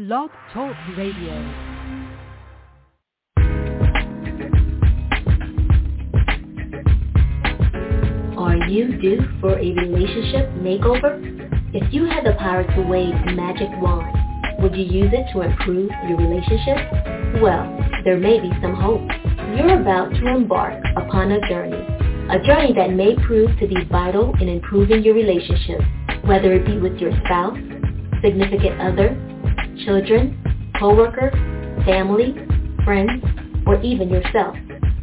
Blog Talk Radio. Are you due for a relationship makeover? If you had the power to wave a magic wand, would you use it to improve your relationship? Well, there may be some hope. You're about to embark upon a journey that may prove to be vital in improving your relationship, whether it be with your spouse, significant other, children, co-worker, family, friends, or even yourself.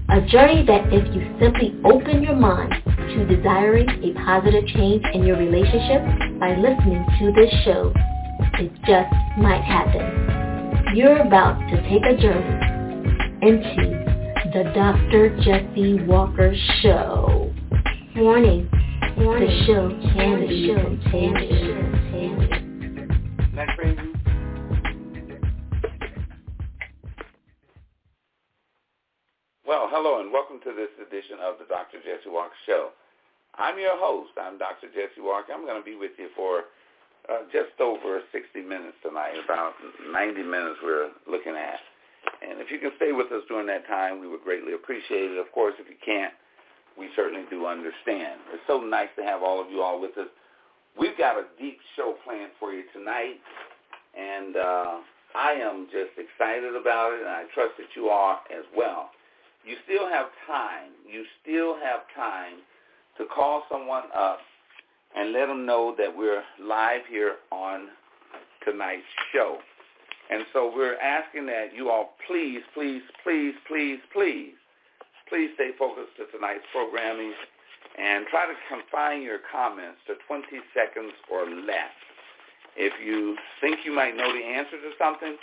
A journey that if you simply open your mind to desiring a positive change in your relationship by listening to this show, it just might happen. You're about to take a journey into the Dr. Jesse Walker Show. Warning, the show can be contagious. Next page. Well, hello and welcome to this edition of the Dr. Jesse Walker Show. I'm your host. I'm Dr. Jesse Walker. I'm going to be with you for just over 60 minutes tonight, about 90 minutes we're looking at. And if you can stay with us during that time, we would greatly appreciate it. Of course, if you can't, we certainly do understand. It's so nice to have all of you all with us. We've got a deep show planned for you tonight, and I am just excited about it, and I trust that you are as well. You still have time. You still have time to call someone up and let them know that we're live here on tonight's show. And so we're asking that you all please stay focused to tonight's programming and try to confine your comments to 20 seconds or less. If you think you might know the answer to something,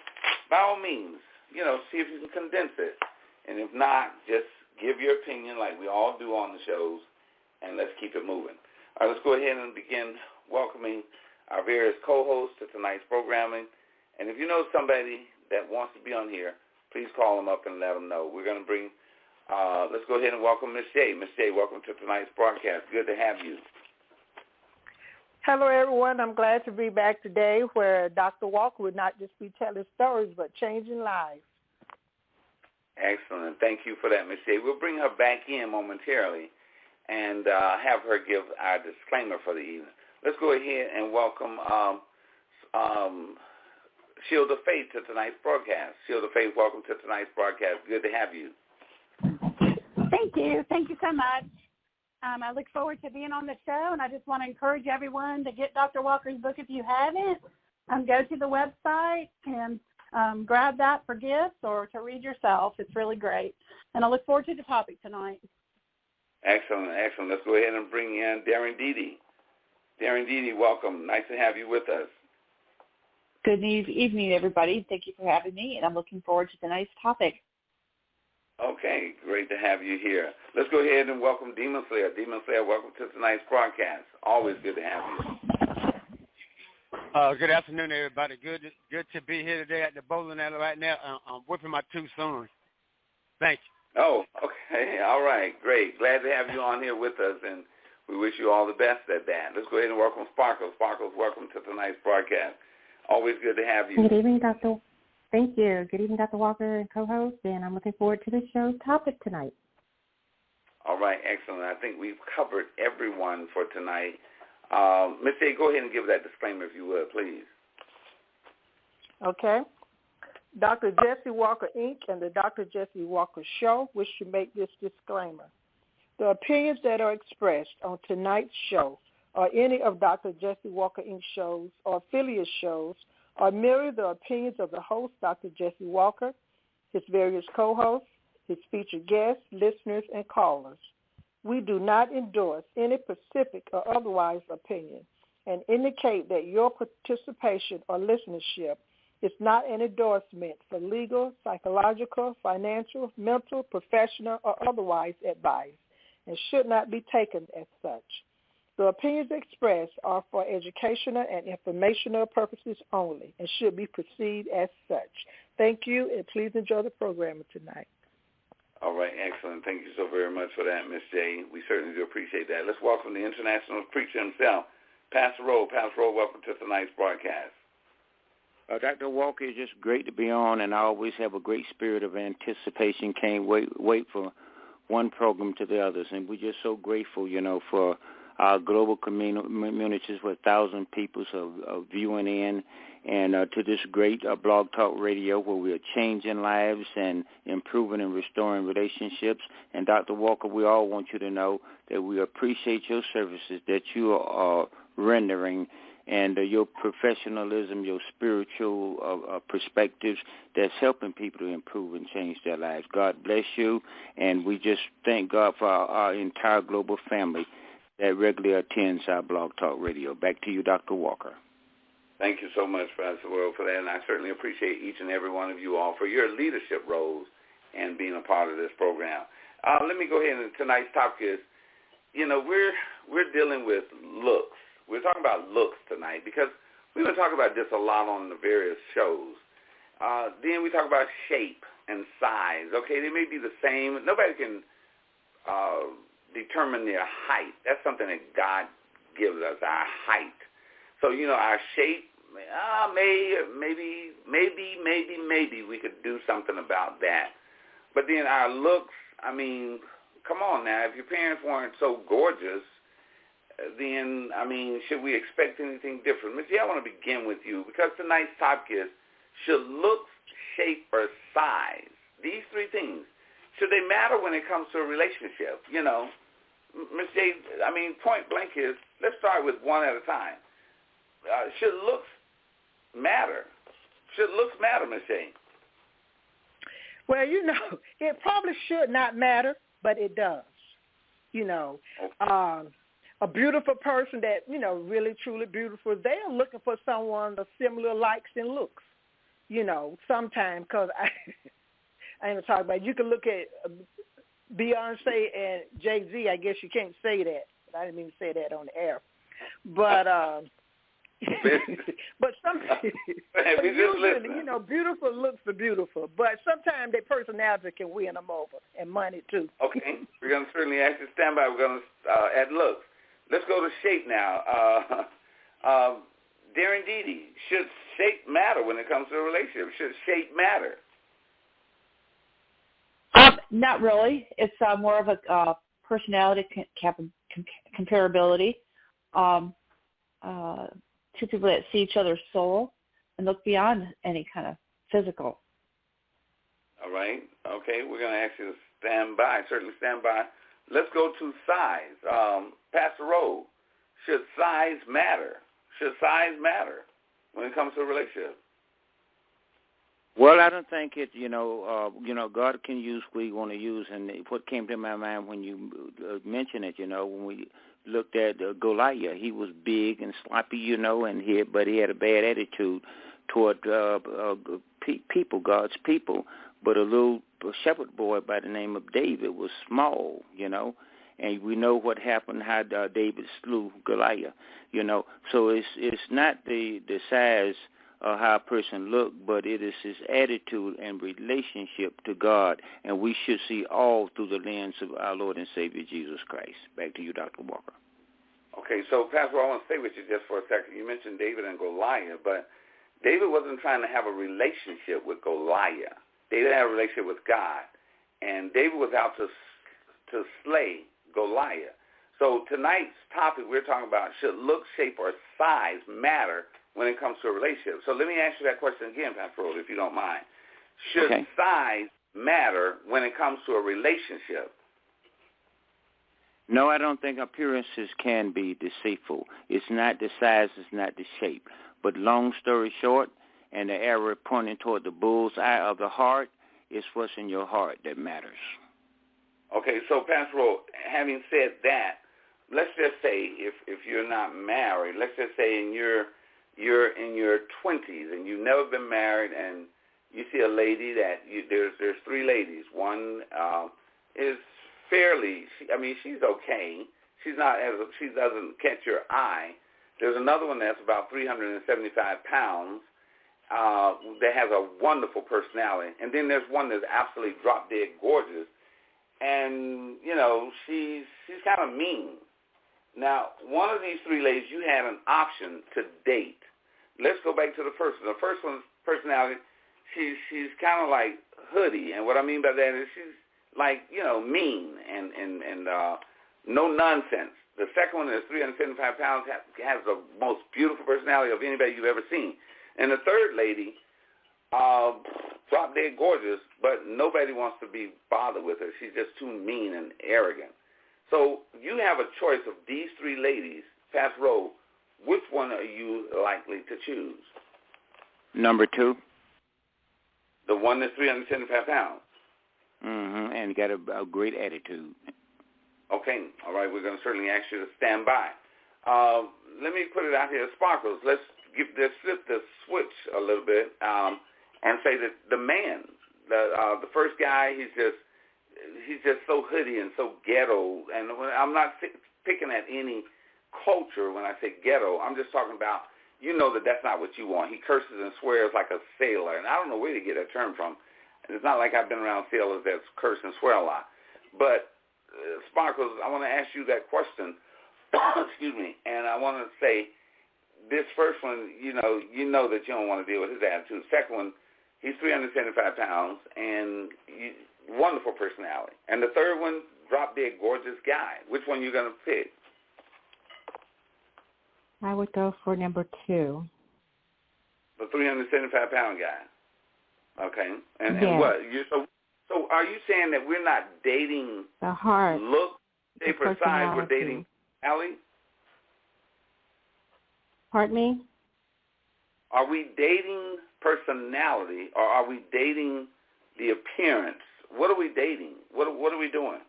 by all means, see if you can condense it. And if not, just give your opinion like we all do on the shows, and let's keep it moving. All right, let's go ahead and begin welcoming our various co-hosts to tonight's programming. And if you know somebody that wants to be on here, please call them up and let them know. We're going to bring, let's go ahead and welcome Miss J. Miss J, welcome to tonight's broadcast. Good to have you. Hello, everyone. I'm glad to be back today where Dr. Walker would not just be telling stories, but changing lives. Excellent. Thank you for that, Miss J. We'll bring her back in momentarily and have her give our disclaimer for the evening. Let's go ahead and welcome Shield of Faith to tonight's broadcast. Shield of Faith, welcome to tonight's broadcast. Good to have you. Thank you. Thank you so much. I look forward to being on the show, and I just want to encourage everyone to get Dr. Walker's book if you haven't. Go to the website and grab that for gifts or to read yourself. It's really great. And I look forward to the topic tonight. Excellent. Let's go ahead and bring in Darren Dede. Darren Dede, welcome. Nice to have you with us. Good evening, everybody. Thank you for having me, and I'm looking forward to tonight's topic. Okay, great to have you here. Let's go ahead and welcome Demon Slayer. Demon Slayer, welcome to tonight's broadcast. Always good to have you. Good afternoon, everybody. Good to be here today at the bowling alley right now. I'm whipping my two sons. Thank you. Oh, okay. All right. Great. Glad to have you on here with us, and we wish you all the best at that. Let's go ahead and welcome Sparkles. Sparkles, welcome to tonight's broadcast. Always good to have you. Good evening, Dr. Thank you. Good evening, Dr. Walker and co-host, and I'm looking forward to the show's topic tonight. All right. Excellent. I think we've covered everyone for tonight. Ms. J, go ahead and give that disclaimer, if you would, please. Okay. Dr. Jesse Walker, Inc. and the Dr. Jesse Walker Show wish to make this disclaimer. The opinions that are expressed on tonight's show or any of Dr. Jesse Walker, Inc. shows or affiliate shows are merely the opinions of the host, Dr. Jesse Walker, his various co-hosts, his featured guests, listeners, and callers. We do not endorse any specific or otherwise opinion and indicate that your participation or listenership is not an endorsement for legal, psychological, financial, mental, professional, or otherwise advice and should not be taken as such. The opinions expressed are for educational and informational purposes only and should be perceived as such. Thank you, and please enjoy the program tonight. All right, excellent. Thank you so very much for that, Miss J. We certainly do appreciate that. Let's welcome the international preacher himself, Pastor Rowe. Pastor Rowe, welcome to tonight's broadcast. Dr. Walker, it's just great to be on, and I always have a great spirit of anticipation. Can't wait for one program to the others, and we're just so grateful, for our global communities with 1,000 people viewing in, and to this great Blog Talk Radio where we are changing lives and improving and restoring relationships. And Dr. Walker, we all want you to know that we appreciate your services that you are rendering, and your professionalism, your spiritual perspectives that's helping people to improve and change their lives. God bless you, and we just thank God for our entire global family that regularly attends our Blog Talk Radio. Back to you, Dr. Walker. Thank you so much, Pastor Will, for that, and I certainly appreciate each and every one of you all for your leadership roles and being a part of this program. Let me go ahead, and tonight's topic is, we're dealing with looks. We're talking about looks tonight because we've been talking about this a lot on the various shows. Then we talk about shape and size. Okay, they may be the same. Nobody can determine their height. That's something that God gives us, our height. So, our shape, maybe we could do something about that. But then our looks, come on now. If your parents weren't so gorgeous, then, should we expect anything different? Ms. J, I want to begin with you because tonight's topic is, should looks, shape, or size, these three things, should they matter when it comes to a relationship? Ms. J, point blank is, let's start with one at a time. Should looks matter? Should looks matter, Ms. J? Well, it probably should not matter, but it does. A beautiful person that, really, truly beautiful, they are looking for someone of similar likes and looks, sometimes, because I ain't going to talk about it. You can look at Beyonce and Jay-Z. I guess you can't say that. I didn't mean to say that on the air. But but sometimes, usually, beautiful looks are beautiful. But sometimes their personality can win them over, and money, too. Okay. We're going to certainly ask you to stand by. We're going to add looks. Let's go to shape now. Darren Dede, should shape matter when it comes to a relationship? Should shape matter? Not really. It's more of a personality comparability. Two people that see each other's soul and look beyond any kind of physical. All right. Okay. We're going to ask you to stand by. Certainly stand by. Let's go to size. Pastor Rowe, should size matter? Should size matter when it comes to a relationship? Well, I don't think it, God can use what he want to use. And what came to my mind when you mentioned it, when we looked at Goliath, he was big and sloppy, but he had a bad attitude toward people, God's people. But a little shepherd boy by the name of David was small, and we know what happened, how David slew Goliath, So it's not the size of how a person looked, but it is his attitude and relationship to God, and we should see all through the lens of our Lord and Savior Jesus Christ. Back to you, Dr. Walker. Okay, so Pastor, I want to stay with you just for a second. You mentioned David and Goliath, but David wasn't trying to have a relationship with Goliath. David had a relationship with God, and David was out to slay Goliath. So tonight's topic, we're talking about should look, shape, or size matter when it comes to a relationship. So let me ask you that question again, Pastor Rose, if you don't mind. Should size matter when it comes to a relationship? No, I don't think appearances can be deceitful. It's not the size, it's not the shape. But long story short, and the arrow pointing toward the bull's eye of the heart, it's what's in your heart that matters. Okay, so Pastor Rose, having said that, let's just say if you're not married, let's just say you're in your 20s and you've never been married, and you see a lady that there's three ladies. One is fairly, she's okay. She doesn't catch your eye. There's another one that's about 375 pounds that has a wonderful personality, and then there's one that's absolutely drop dead gorgeous, and she's kind of mean. Now, one of these three ladies, you had an option to date. let's go back to the first one. The first one's personality, she's kind of like hoodie, and what I mean by that is she's like, mean and no nonsense. The second one is 375 pounds, has the most beautiful personality of anybody you've ever seen. And the third lady, drop dead gorgeous, but nobody wants to be bothered with her. She's just too mean and arrogant. So you have a choice of these three ladies, past row. Which one are you likely to choose? Number 2. The one that's 375 pounds. And got a great attitude. Okay. All right. We're going to certainly ask you to stand by. Let me put it out here, Sparkles. Let's flip the switch a little bit and say that the man, the first guy, he's just so hoodie and so ghetto. And I'm not picking at any culture when I say ghetto. I'm just talking about, that's not what you want. He curses and swears like a sailor, and I don't know where to get that term from. It's not like I've been around sailors that curse and swear a lot. But, Sparkles, I want to ask you that question, excuse me, and I want to say this first one, you know that you don't want to deal with his attitude. Second one, he's 375 pounds and wonderful personality. And the third one, drop dead gorgeous guy. Which one you going to pick? I would go for number 2. The 375-pound guy. Okay. And what? So are you saying that we're not dating the heart, look, shape, or size? We're dating Allie? Pardon me? Are we dating personality, or are we dating the appearance? What are we dating? What are we doing?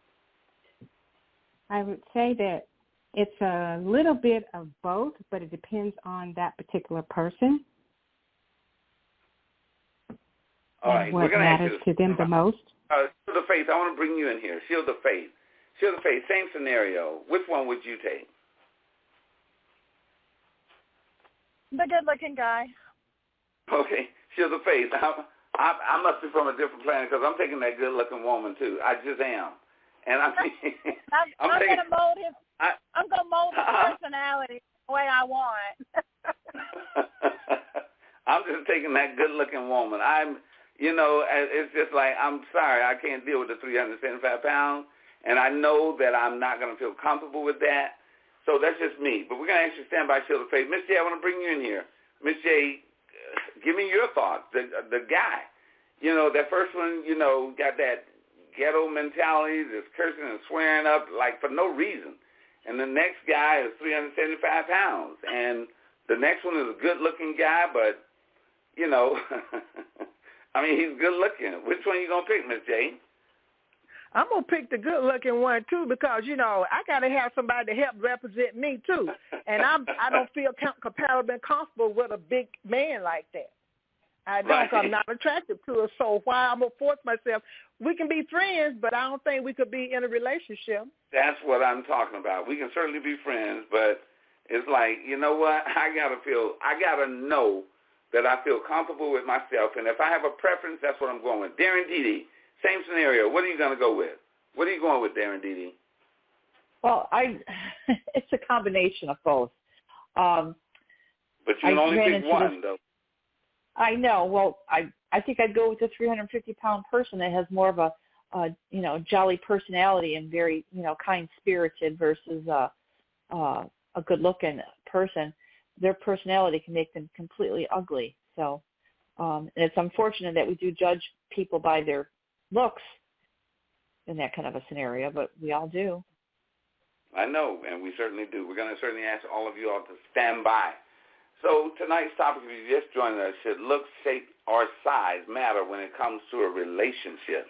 I would say that it's a little bit of both, but it depends on that particular person. All right. What matters to them the most. Shield of Faith, I want to bring you in here. Shield of Faith. Shield of Faith, same scenario. Which one would you take? The good-looking guy. Okay. Shield of Faith. I must be from a different planet because I'm taking that good-looking woman, too. I just am. And I'm going to mold his. I'm going to mold his personality the way I want. I'm just taking that good-looking woman. It's just like, I'm sorry, I can't deal with the 375 pounds, and I know that I'm not going to feel comfortable with that. So that's just me. But we're going to actually stand by Shield of Faith. Miss J, I want to bring you in here. Miss J, give me your thoughts. The guy, that first one, got that ghetto mentality, just cursing and swearing up like for no reason. And the next guy is 375 pounds. And the next one is a good-looking guy, but, I mean, he's good-looking. Which one are you going to pick, Miss J? I'm going to pick the good-looking one, too, because, I got to have somebody to help represent me, too. And I don't feel compatible and comfortable with a big man like that. I don't, right. I'm not attracted to her. So why I'm going to force myself? We can be friends, but I don't think we could be in a relationship. That's what I'm talking about. We can certainly be friends, but it's like, you know what? I got to know that I feel comfortable with myself. And if I have a preference, that's what I'm going with. Darren Dede, same scenario. What are you going to go with? What are you going with, Darren Dede? Well, it's a combination of both. But you can only pick one, though. I know. Well, I think I'd go with a 350-pound person that has more of a jolly personality and very, kind-spirited versus a good-looking person. Their personality can make them completely ugly. So, and it's unfortunate that we do judge people by their looks in that kind of a scenario, but we all do. I know, and we certainly do. We're going to certainly ask all of you all to stand by. So tonight's topic, if you just joined us, should look, shape, or size matter when it comes to a relationship?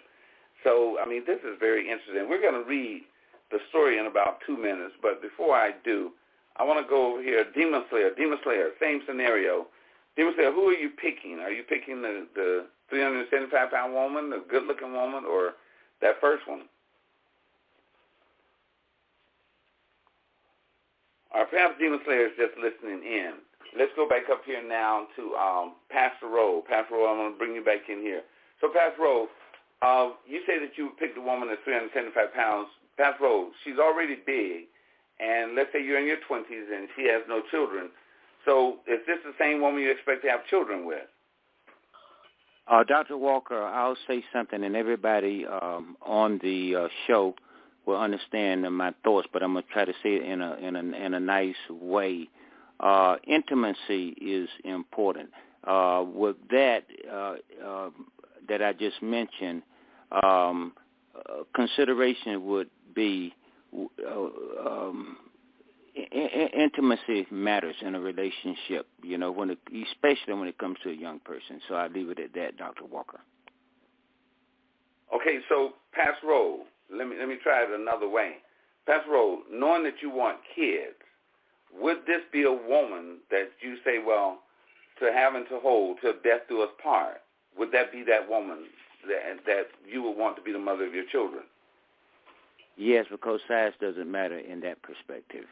So, I mean, this is very interesting. We're going to read the story in about 2 minutes, but before I do, I want to go over here. Demon Slayer, same scenario. Demon Slayer, who are you picking? Are you picking the 375-pound woman, the good-looking woman, or that first one? Or perhaps Demon Slayer is just listening in. Let's go back up here now to Pastor Rowe. Pastor Rowe, I'm going to bring you back in here. So, Pastor Rowe, you say that you picked a woman that's 375 pounds. Pastor Rowe, she's already big, and let's say you're in your 20s and she has no children. So is this the same woman you expect to have children with? Dr. Walker, I'll say something, and everybody on the show will understand my thoughts, but I'm going to try to say it in a nice way. Intimacy is important. With that that I just mentioned, consideration would be intimacy matters in a relationship, especially when it comes to a young person. So I'll leave it at that, Dr. Walker. Okay, so Pastor Rowe, let me try it another way. Pastor Rowe, knowing that you want kids, would this be a woman that you say, well, to have and to hold till death do us part? Would that be that woman that you would want to be the mother of your children? Yes, because size doesn't matter in that perspective.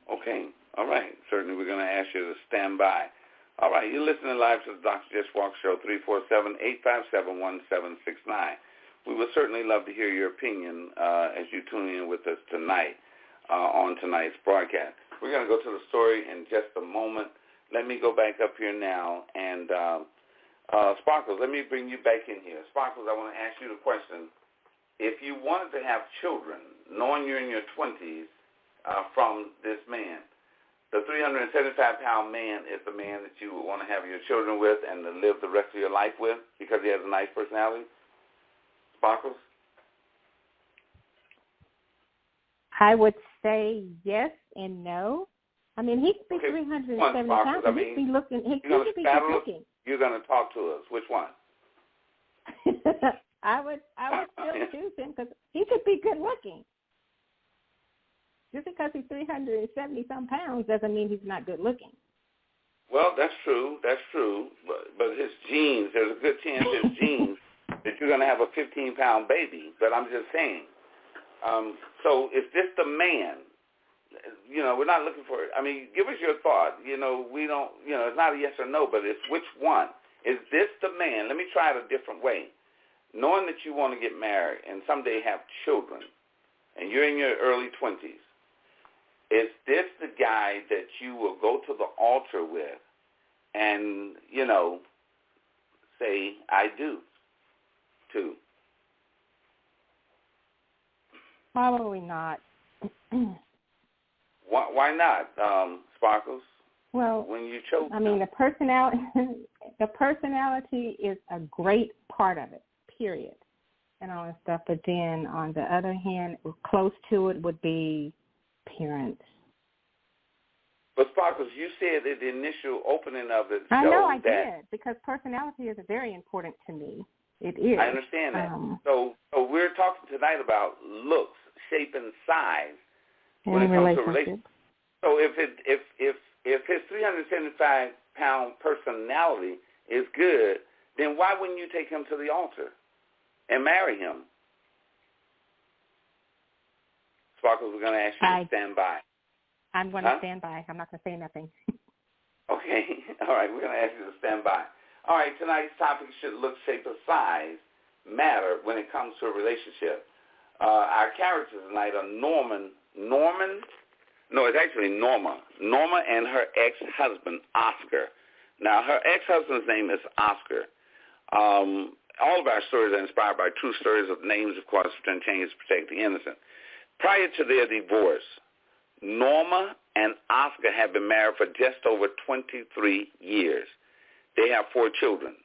Okay, all right. Certainly we're going to ask you to stand by. All right, you're listening live to the Dr. Jesse Walker Show, 347-857-1769. We would certainly love to hear your opinion as you tune in with us tonight on tonight's broadcast. We're going to go to the story in just a moment. Let me go back up here now. And Sparkles, let me bring you back in here. Sparkles, I want to ask you the question. If you wanted to have children, knowing you're in your 20s, from this man, the 375-pound man is the man that you would want to have your children with and to live the rest of your life with because he has a nice personality? Sparkles? I would say yes and no. I mean, he could be 370 pounds. He could be looking. He could be good looking. You're going to talk to us. Which one? I would still choose him because he could be good looking. Just because he's 370-some pounds doesn't mean he's not good looking. Well, that's true. That's true. But his genes, there's a good chance his genes that you're going to have a 15-pound baby. But I'm just saying. So is this the man? We're not looking for it. I mean, give us your thought. We don't, it's not a yes or no, but it's which one. Is this the man? Let me try it a different way. Knowing that you want to get married and someday have children, and you're in your early 20s, is this the guy that you will go to the altar with and, say, I do, to? Probably not. Why not, Sparkles? Well, when you chose the personality is a great part of it, period, and all that stuff. But then, on the other hand, close to it would be appearance. But Sparkles, you said at the initial opening of it. I know I did, because personality is very important to me. It is. I understand that. So we're talking tonight about looks, shape, and size when it comes to relationships. So if his 375-pound personality is good, then why wouldn't you take him to the altar and marry him? Sparkles, we're going to ask you to stand by. I'm going to stand by. I'm not going to say nothing. Okay. All right. We're going to ask you to stand by. All right. Tonight's topic, should look, shape, or size matter when it comes to a relationship? Our characters tonight are Norma. Norma and her ex-husband, Oscar. Now, her ex-husband's name is Oscar. All of our stories are inspired by true stories of names, of course, which change to protect the innocent. Prior to their divorce, Norma and Oscar have been married for just over 23 years. They have 4 children.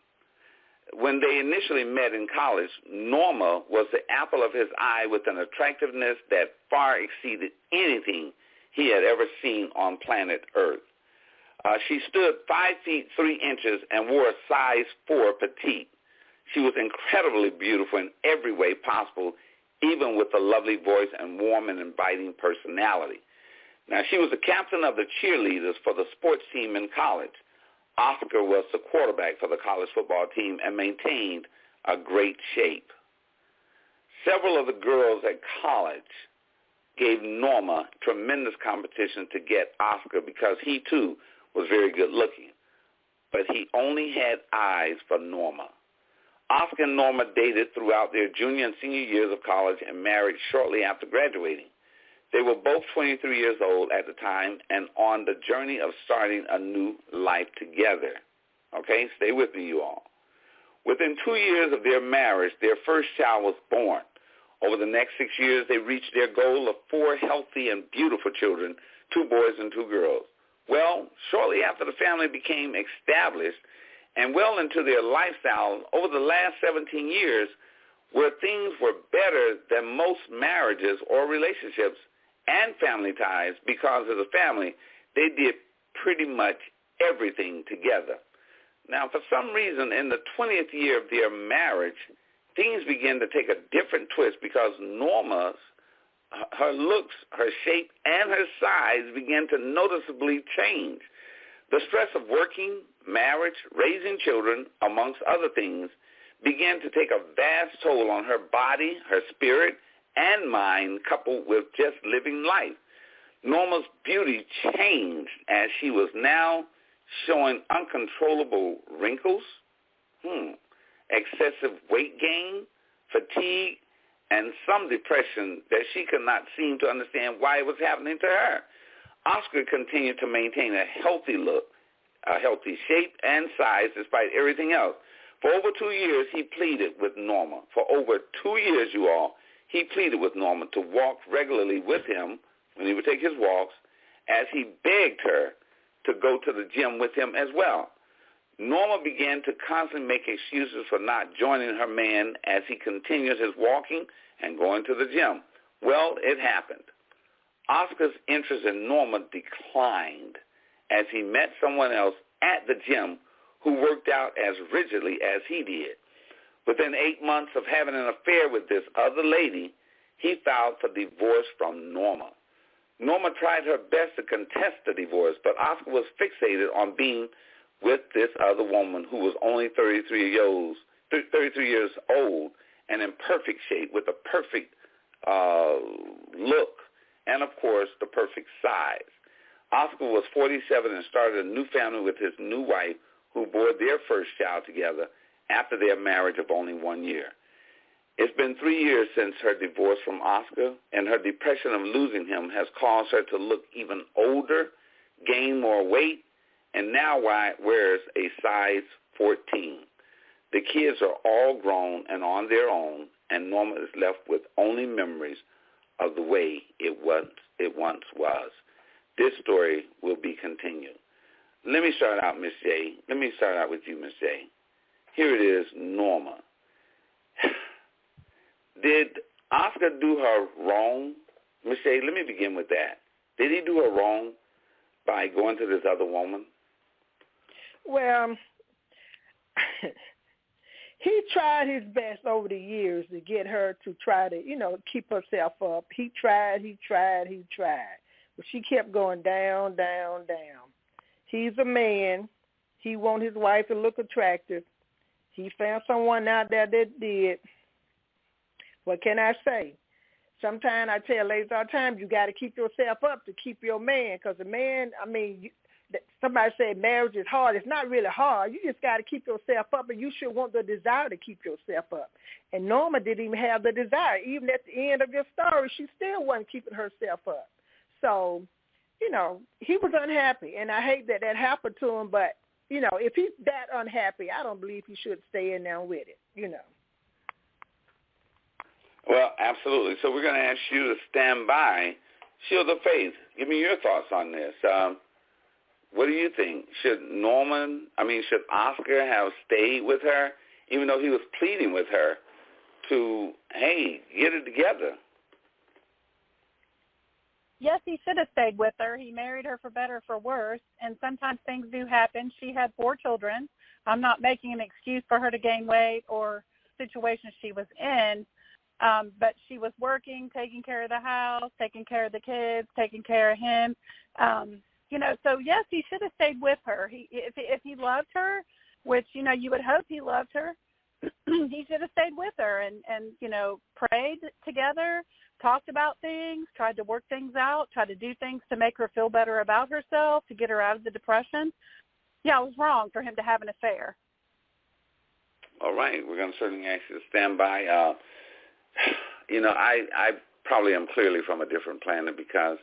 When they initially met in college, Norma was the apple of his eye with an attractiveness that far exceeded anything he had ever seen on planet Earth. She stood 5 feet 3 inches and wore a size 4 petite. She was incredibly beautiful in every way possible, even with a lovely voice and warm and inviting personality. Now, she was the captain of the cheerleaders for the sports team in college. Oscar was the quarterback for the college football team and maintained a great shape. Several of the girls at college gave Norma tremendous competition to get Oscar because he, too, was very good looking. But he only had eyes for Norma. Oscar and Norma dated throughout their junior and senior years of college and married shortly after graduating. They were both 23 years old at the time and on the journey of starting a new life together. Okay, stay with me, you all. Within 2 years of their marriage, their first child was born. Over the next 6 years, they reached their goal of 4 healthy and beautiful children, 2 boys and 2 girls. Well, shortly after the family became established and well into their lifestyle, over the last 17 years, where things were better than most marriages or relationships and family ties because as a family, they did pretty much everything together. Now, for some reason, in the 20th year of their marriage, things began to take a different twist because Norma's, her looks, her shape, and her size began to noticeably change. The stress of working, marriage, raising children, amongst other things, began to take a vast toll on her body, her spirit, and mind, coupled with just living life. Norma's beauty changed as she was now showing uncontrollable wrinkles, excessive weight gain, fatigue, and some depression that she could not seem to understand why it was happening to her. Oscar continued to maintain a healthy look, a healthy shape and size despite everything else. For over 2 years, he pleaded with Norma. For over 2 years, you all, he pleaded with Norma to walk regularly with him when he would take his walks, as he begged her to go to the gym with him as well. Norma began to constantly make excuses for not joining her man as he continued his walking and going to the gym. Well, it happened. Oscar's interest in Norma declined as he met someone else at the gym who worked out as rigidly as he did. Within 8 months of having an affair with this other lady, he filed for divorce from Norma. Norma tried her best to contest the divorce, but Oscar was fixated on being with this other woman who was only 33 years old and in perfect shape with a perfect look and, of course, the perfect size. Oscar was 47 and started a new family with his new wife, who bore their first child together after their marriage of only 1 year. It's been 3 years since her divorce from Oscar, and her depression of losing him has caused her to look even older, gain more weight, and now wears a size 14. The kids are all grown and on their own, and Norma is left with only memories of the way it once was. This story will be continued. Let me start out, Miss J. Let me start out with you, Miss J. Here it is, Norma. Did Oscar do her wrong? Miss J, let me begin with that. Did he do her wrong by going to this other woman? Well, he tried his best over the years to get her to try to, keep herself up. He tried. But she kept going down, down, down. He's a man. He wants his wife to look attractive. He found someone out there that did. What can I say? Sometimes I tell ladies all the time, you got to keep yourself up to keep your man, because a man, somebody said marriage is hard. It's not really hard. You just got to keep yourself up, and you should want the desire to keep yourself up. And Norma didn't even have the desire. Even at the end of your story, she still wasn't keeping herself up. So, he was unhappy, and I hate that happened to him, but, if he's that unhappy, I don't believe he should stay in there with it, Well, absolutely. So we're going to ask you to stand by. Shield of Faith, give me your thoughts on this. What do you think? Should Oscar have stayed with her, even though he was pleading with her to, hey, get it together? Yes, he should have stayed with her. He married her for better or for worse, and sometimes things do happen. She had 4 children. I'm not making an excuse for her to gain weight or situations she was in, but she was working, taking care of the house, taking care of the kids, taking care of him. So yes, he should have stayed with her. If he loved her, which, you would hope he loved her, he should have stayed with her and prayed together, talked about things, tried to work things out, tried to do things to make her feel better about herself, to get her out of the depression. Yeah, it was wrong for him to have an affair. All right. We're going to certainly ask you to stand by. I probably am clearly from a different planet because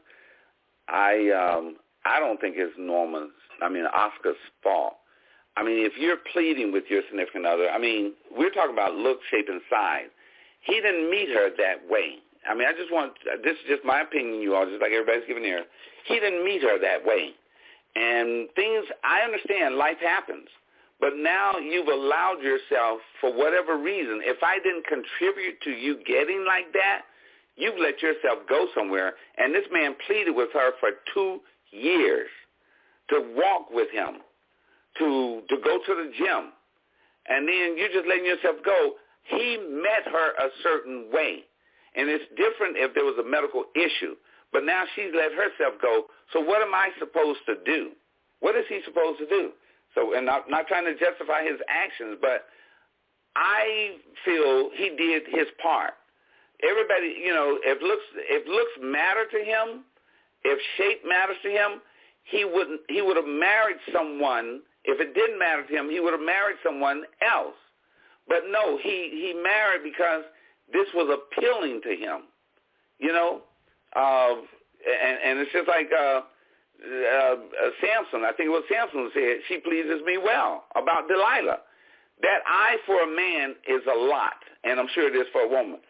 I don't think it's Oscar's fault. I mean, if you're pleading with your significant other, I mean, we're talking about look, shape, and size. He didn't meet her that way. I mean, this is just my opinion, you all, just like everybody's giving here. He didn't meet her that way. And I understand life happens, but now you've allowed yourself, for whatever reason, if I didn't contribute to you getting like that, you've let yourself go somewhere. And this man pleaded with her for 2 years to walk with him, to go to the gym. And then you're just letting yourself go. He met her a certain way. And it's different if there was a medical issue. But now she's let herself go. So what am I supposed to do? What is he supposed to do? So, and I'm not trying to justify his actions, but I feel he did his part. Everybody, if looks matter to him, if shape matters to him, he would have married someone. If it didn't matter to him, he would have married someone else. But no, he married because this was appealing to him, and it's just like Samson. I think it was Samson who said, she pleases me well, about Delilah. That eye for a man is a lot, and I'm sure it is for a woman.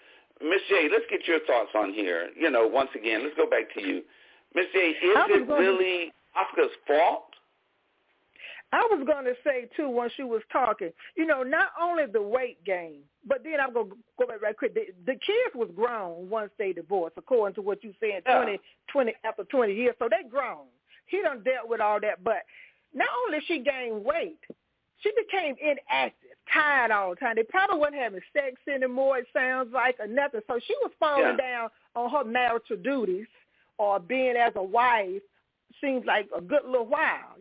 Miss J, let's get your thoughts on here. Once again, let's go back to you. Miss J, is it really Oscar's fault? I was going to say, too, when she was talking, not only the weight gain, but then I'm going to go back right quick. The kids was grown once they divorced, according to what you said, 20 after 20 years. So they grown. He done dealt with all that. But not only she gained weight, she became inactive, tired all the time. They probably wasn't having sex anymore, it sounds like, or nothing. So she was falling down on her marital duties or being as a wife. Seems like a good little while,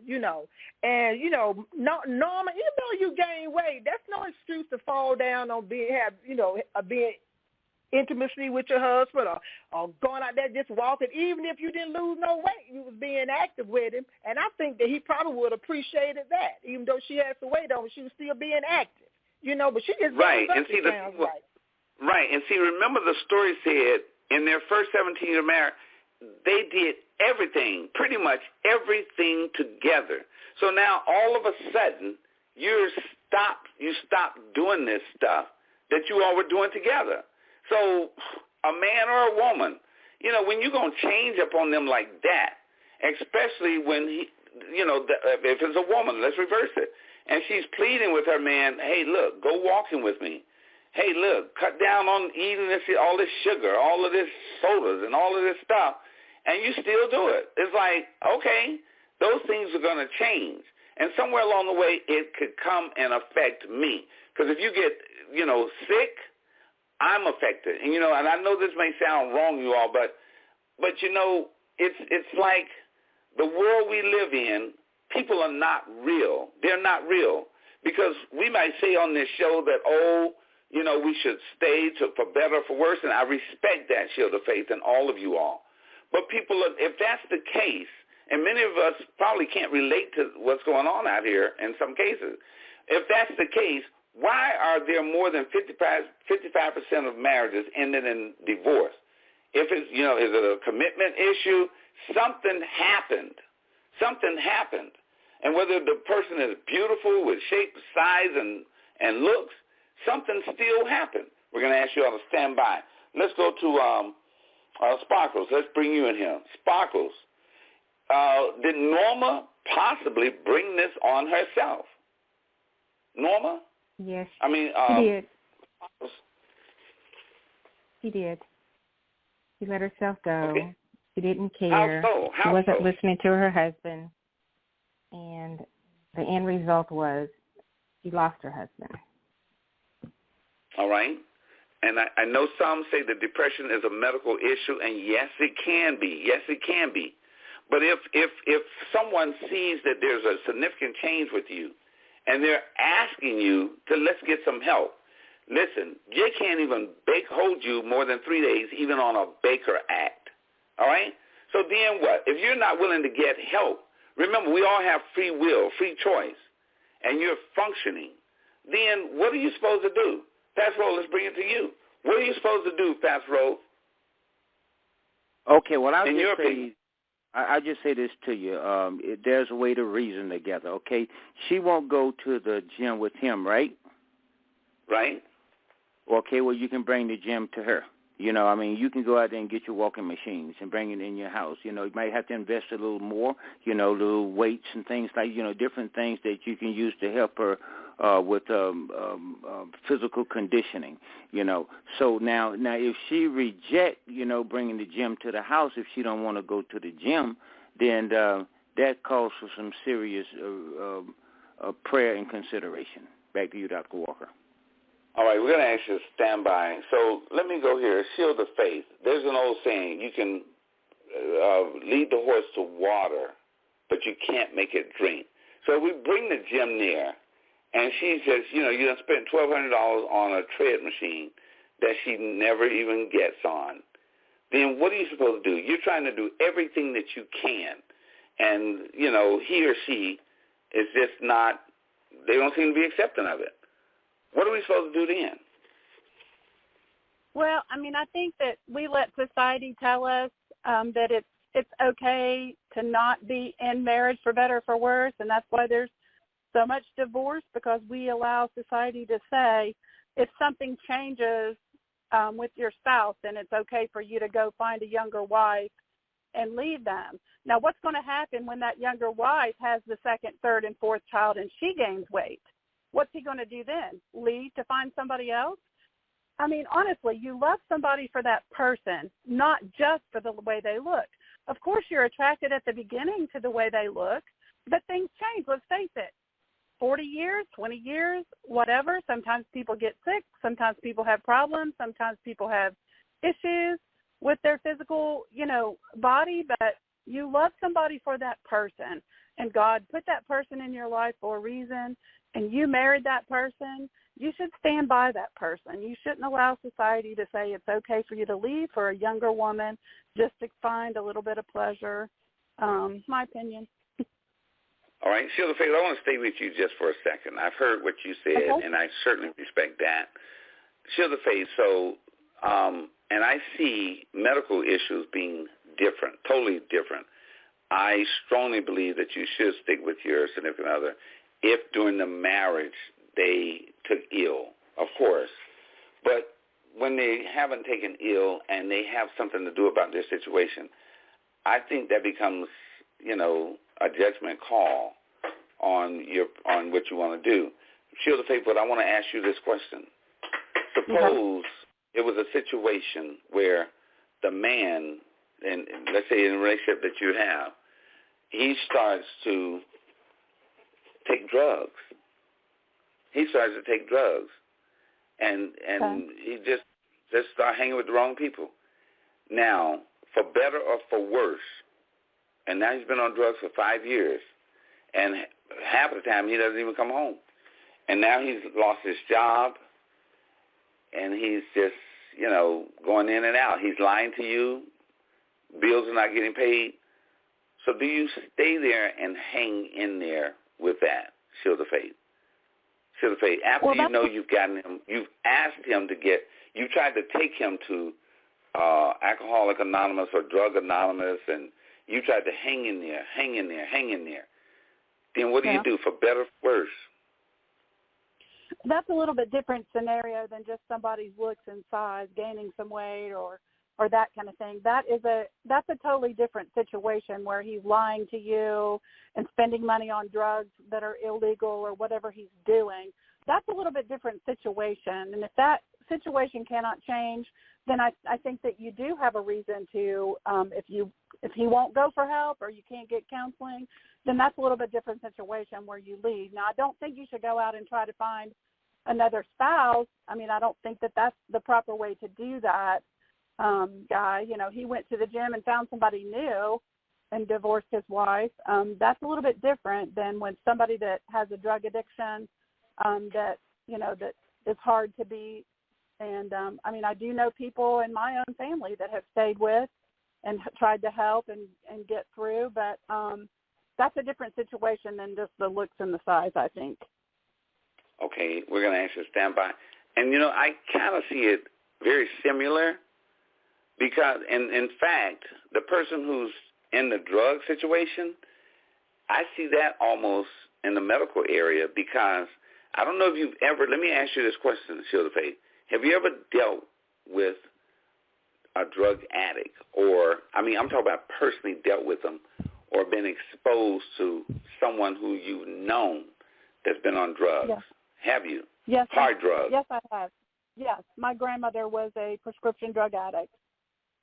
And, normal, even though you gain weight, that's no excuse to fall down on being intimacy with your husband or going out there just walking. Even if you didn't lose no weight, you was being active with him. And I think that he probably would have appreciated that. Even though she had some weight on, she was still being active, but she just right. And see, right. And see, remember the story said in their first 17 years of marriage, they did everything, pretty much everything together. So now all of a sudden you stopped doing this stuff that you all were doing together. So a man or a woman, when you're going to change up on them like that, especially when if it's a woman, let's reverse it. And she's pleading with her man, hey, look, go walking with me. Hey, look, cut down on eating all this sugar, all of this sodas and all of this stuff. And you still do it. It's like, okay, those things are going to change. And somewhere along the way, it could come and affect me. Because if you get, sick, I'm affected. And, and I know this may sound wrong, you all, but it's like the world we live in, people are not real. They're not real. Because we might say on this show that, we should stay for better or for worse, and I respect that, Shield of Faith, and all of you all. But if that's the case, and many of us probably can't relate to what's going on out here in some cases, if that's the case, why are there more than 55% of marriages ended in divorce? If it's, is it a commitment issue? Something happened. And whether the person is beautiful with shape, size, and looks, something still happened. We're going to ask you all to stand by. Let's go to Sparkles. Let's bring you in here. Sparkles, did Norma possibly bring this on herself? Norma? Yes, she did. She did. She let herself go. Okay. She didn't care. She wasn't listening to her husband. And the end result was she lost her husband. All right. And I know some say that depression is a medical issue, and yes, it can be. Yes, it can be. But if someone sees that there's a significant change with you, and they're asking you to let's get some help, listen, they can't even hold you more than 3 days, even on a Baker Act. All right? So then what? If you're not willing to get help, remember, we all have free will, free choice, and you're functioning, then what are you supposed to do? Pastor Rose, let's bring it to you. What are you supposed to do, Pastor Rose? Okay, well, I'll just say this to you. There's a way to reason together, okay? She won't go to the gym with him, right? Right. Okay, well, you can bring the gym to her. You know, I mean, you can go out there and get your walking machines and bring it in your house. You know, you might have to invest a little more, you know, little weights and things like, you know, different things that you can use to help her with physical conditioning, you know. So now if she reject, you know, bringing the gym to the house, if she don't want to go to the gym, then that calls for some serious prayer and consideration. Back to you, Dr. Walker. All right, we're going to ask you to stand by. So let me go here. Shield of faith. There's an old saying, you can lead the horse to water, but you can't make it drink. So we bring the gym near, and she says, you know, you done spent $1,200 on a tread machine that she never even gets on. Then what are you supposed to do? You're trying to do everything that you can, and, you know, he or she is just not, they don't seem to be accepting of it. What are we supposed to do then? Well, I mean, I think that we let society tell us that it's okay to not be in marriage for better or for worse, and that's why there's so much divorce, because we allow society to say if something changes with your spouse, then it's okay for you to go find a younger wife and leave them. Now, what's going to happen when that younger wife has the second, third, and fourth child and she gains weight? What's he going to do then? Leave to find somebody else? I mean, honestly, you love somebody for that person, not just for the way they look. Of course, you're attracted at the beginning to the way they look, but things change. Let's face it. 40 years, 20 years, whatever. Sometimes people get sick. Sometimes people have problems. Sometimes people have issues with their physical, you know, body, but you love somebody for that person, and God put that person in your life for a reason, and you married that person. You should stand by that person. You shouldn't allow society to say it's okay for you to leave for a younger woman just to find a little bit of pleasure. My opinion. All right, Sheila Faith, I want to stay with you just for a second. I've heard what you said, okay, and I certainly respect that. Sheila Faith, so, and I see medical issues being different, totally different. I strongly believe that you should stick with your significant other if during the marriage they took ill, of course. But when they haven't taken ill and they have something to do about their situation, I think that becomes, you know, a judgment call on what you want to do. Shield of Faith, but I want to ask you this question. Suppose it was a situation where the man, and let's say in a relationship that you have, he starts to take drugs. He starts to take drugs, and he just start hanging with the wrong people. Now, for better or for worse, and now he's been on drugs for 5 years, and half of the time he doesn't even come home. And now he's lost his job, and he's just, you know, going in and out. He's lying to you. Bills are not getting paid. So do you stay there and hang in there with that, Shield of Faith? Shield of Faith, after you know you've gotten him, you've asked him to get, you tried to take him to Alcoholic Anonymous or Drug Anonymous, and you tried to hang in there. Then what do you do for better or worse? That's a little bit different scenario than just somebody's looks and size, gaining some weight or that kind of thing. That's a totally different situation where he's lying to you and spending money on drugs that are illegal or whatever he's doing. That's a little bit different situation. And if that situation cannot change, then I think that you do have a reason to, if he won't go for help or you can't get counseling, then that's a little bit different situation where you leave. Now, I don't think you should go out and try to find another spouse. I mean, I don't think that that's the proper way to do that. Guy, you know, he went to the gym and found somebody new and divorced his wife. That's a little bit different than when somebody that has a drug addiction that, you know, that is hard to beat. And, I mean, I do know people in my own family that have stayed with and tried to help and get through, but that's a different situation than just the looks and the size, I think. Okay, we're going to ask you to stand by. And, you know, I kind of see it very similar. Because, in fact, the person who's in the drug situation, I see that almost in the medical area because I don't know if you've ever, let me ask you this question, Sheila Faith. Have you ever dealt with a drug addict or, I'm talking about personally dealt with them or been exposed to someone who you've known that's been on drugs? Yes. Have you? Yes. Hard drugs? Yes, I have. Yes. My grandmother was a prescription drug addict.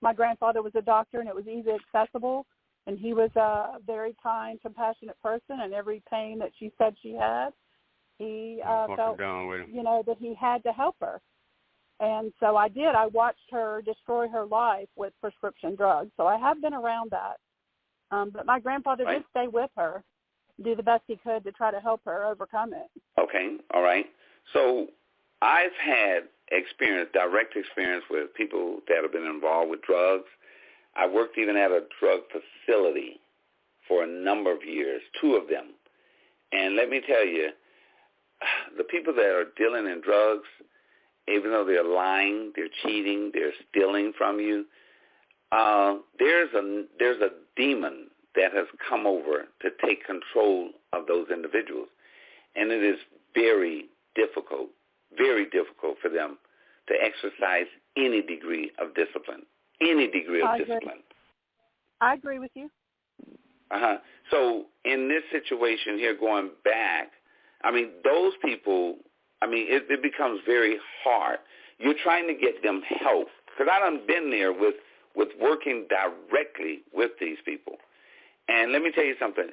My grandfather was a doctor, and it was easy accessible, and he was a very kind, compassionate person, and every pain that she said she had, he felt, that he had to help her. And so I did. I watched her destroy her life with prescription drugs. So I have been around that. But my grandfather did stay with her, do the best he could to try to help her overcome it. Okay, all right. So I've had direct experience with people that have been involved with drugs. I worked even at a drug facility for a number of years, 2 of them. And let me tell you, the people that are dealing in drugs, even though they're lying, they're cheating, they're stealing from you, there's a demon that has come over to take control of those individuals. And it is very difficult for them to exercise any degree of discipline, I agree with you. So in this situation here, going back, those people, it becomes very hard. You're trying to get them help. Because I done been there with working directly with these people. And let me tell you something.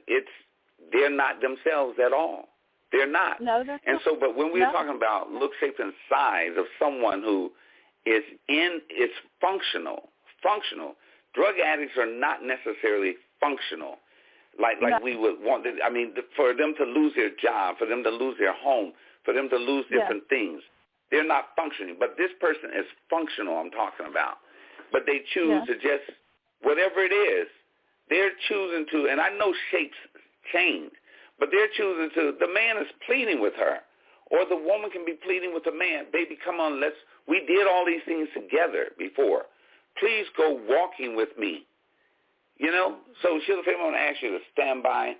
They're not themselves at all. They're not. No, they're and not. So, but when we're talking about look, shape, and size of someone who is functional. Drug addicts are not necessarily functional. Like we would want to, for them to lose their job, for them to lose their home, for them to lose different things. They're not functioning. But this person is functional, I'm talking about. But they choose to just, whatever it is, they're choosing to, and I know shapes change, but they're choosing to, the man is pleading with her, or the woman can be pleading with the man, baby, come on, we did all these things together before. Please go walking with me. So Sheila Faith, I'm going to ask you to stand by.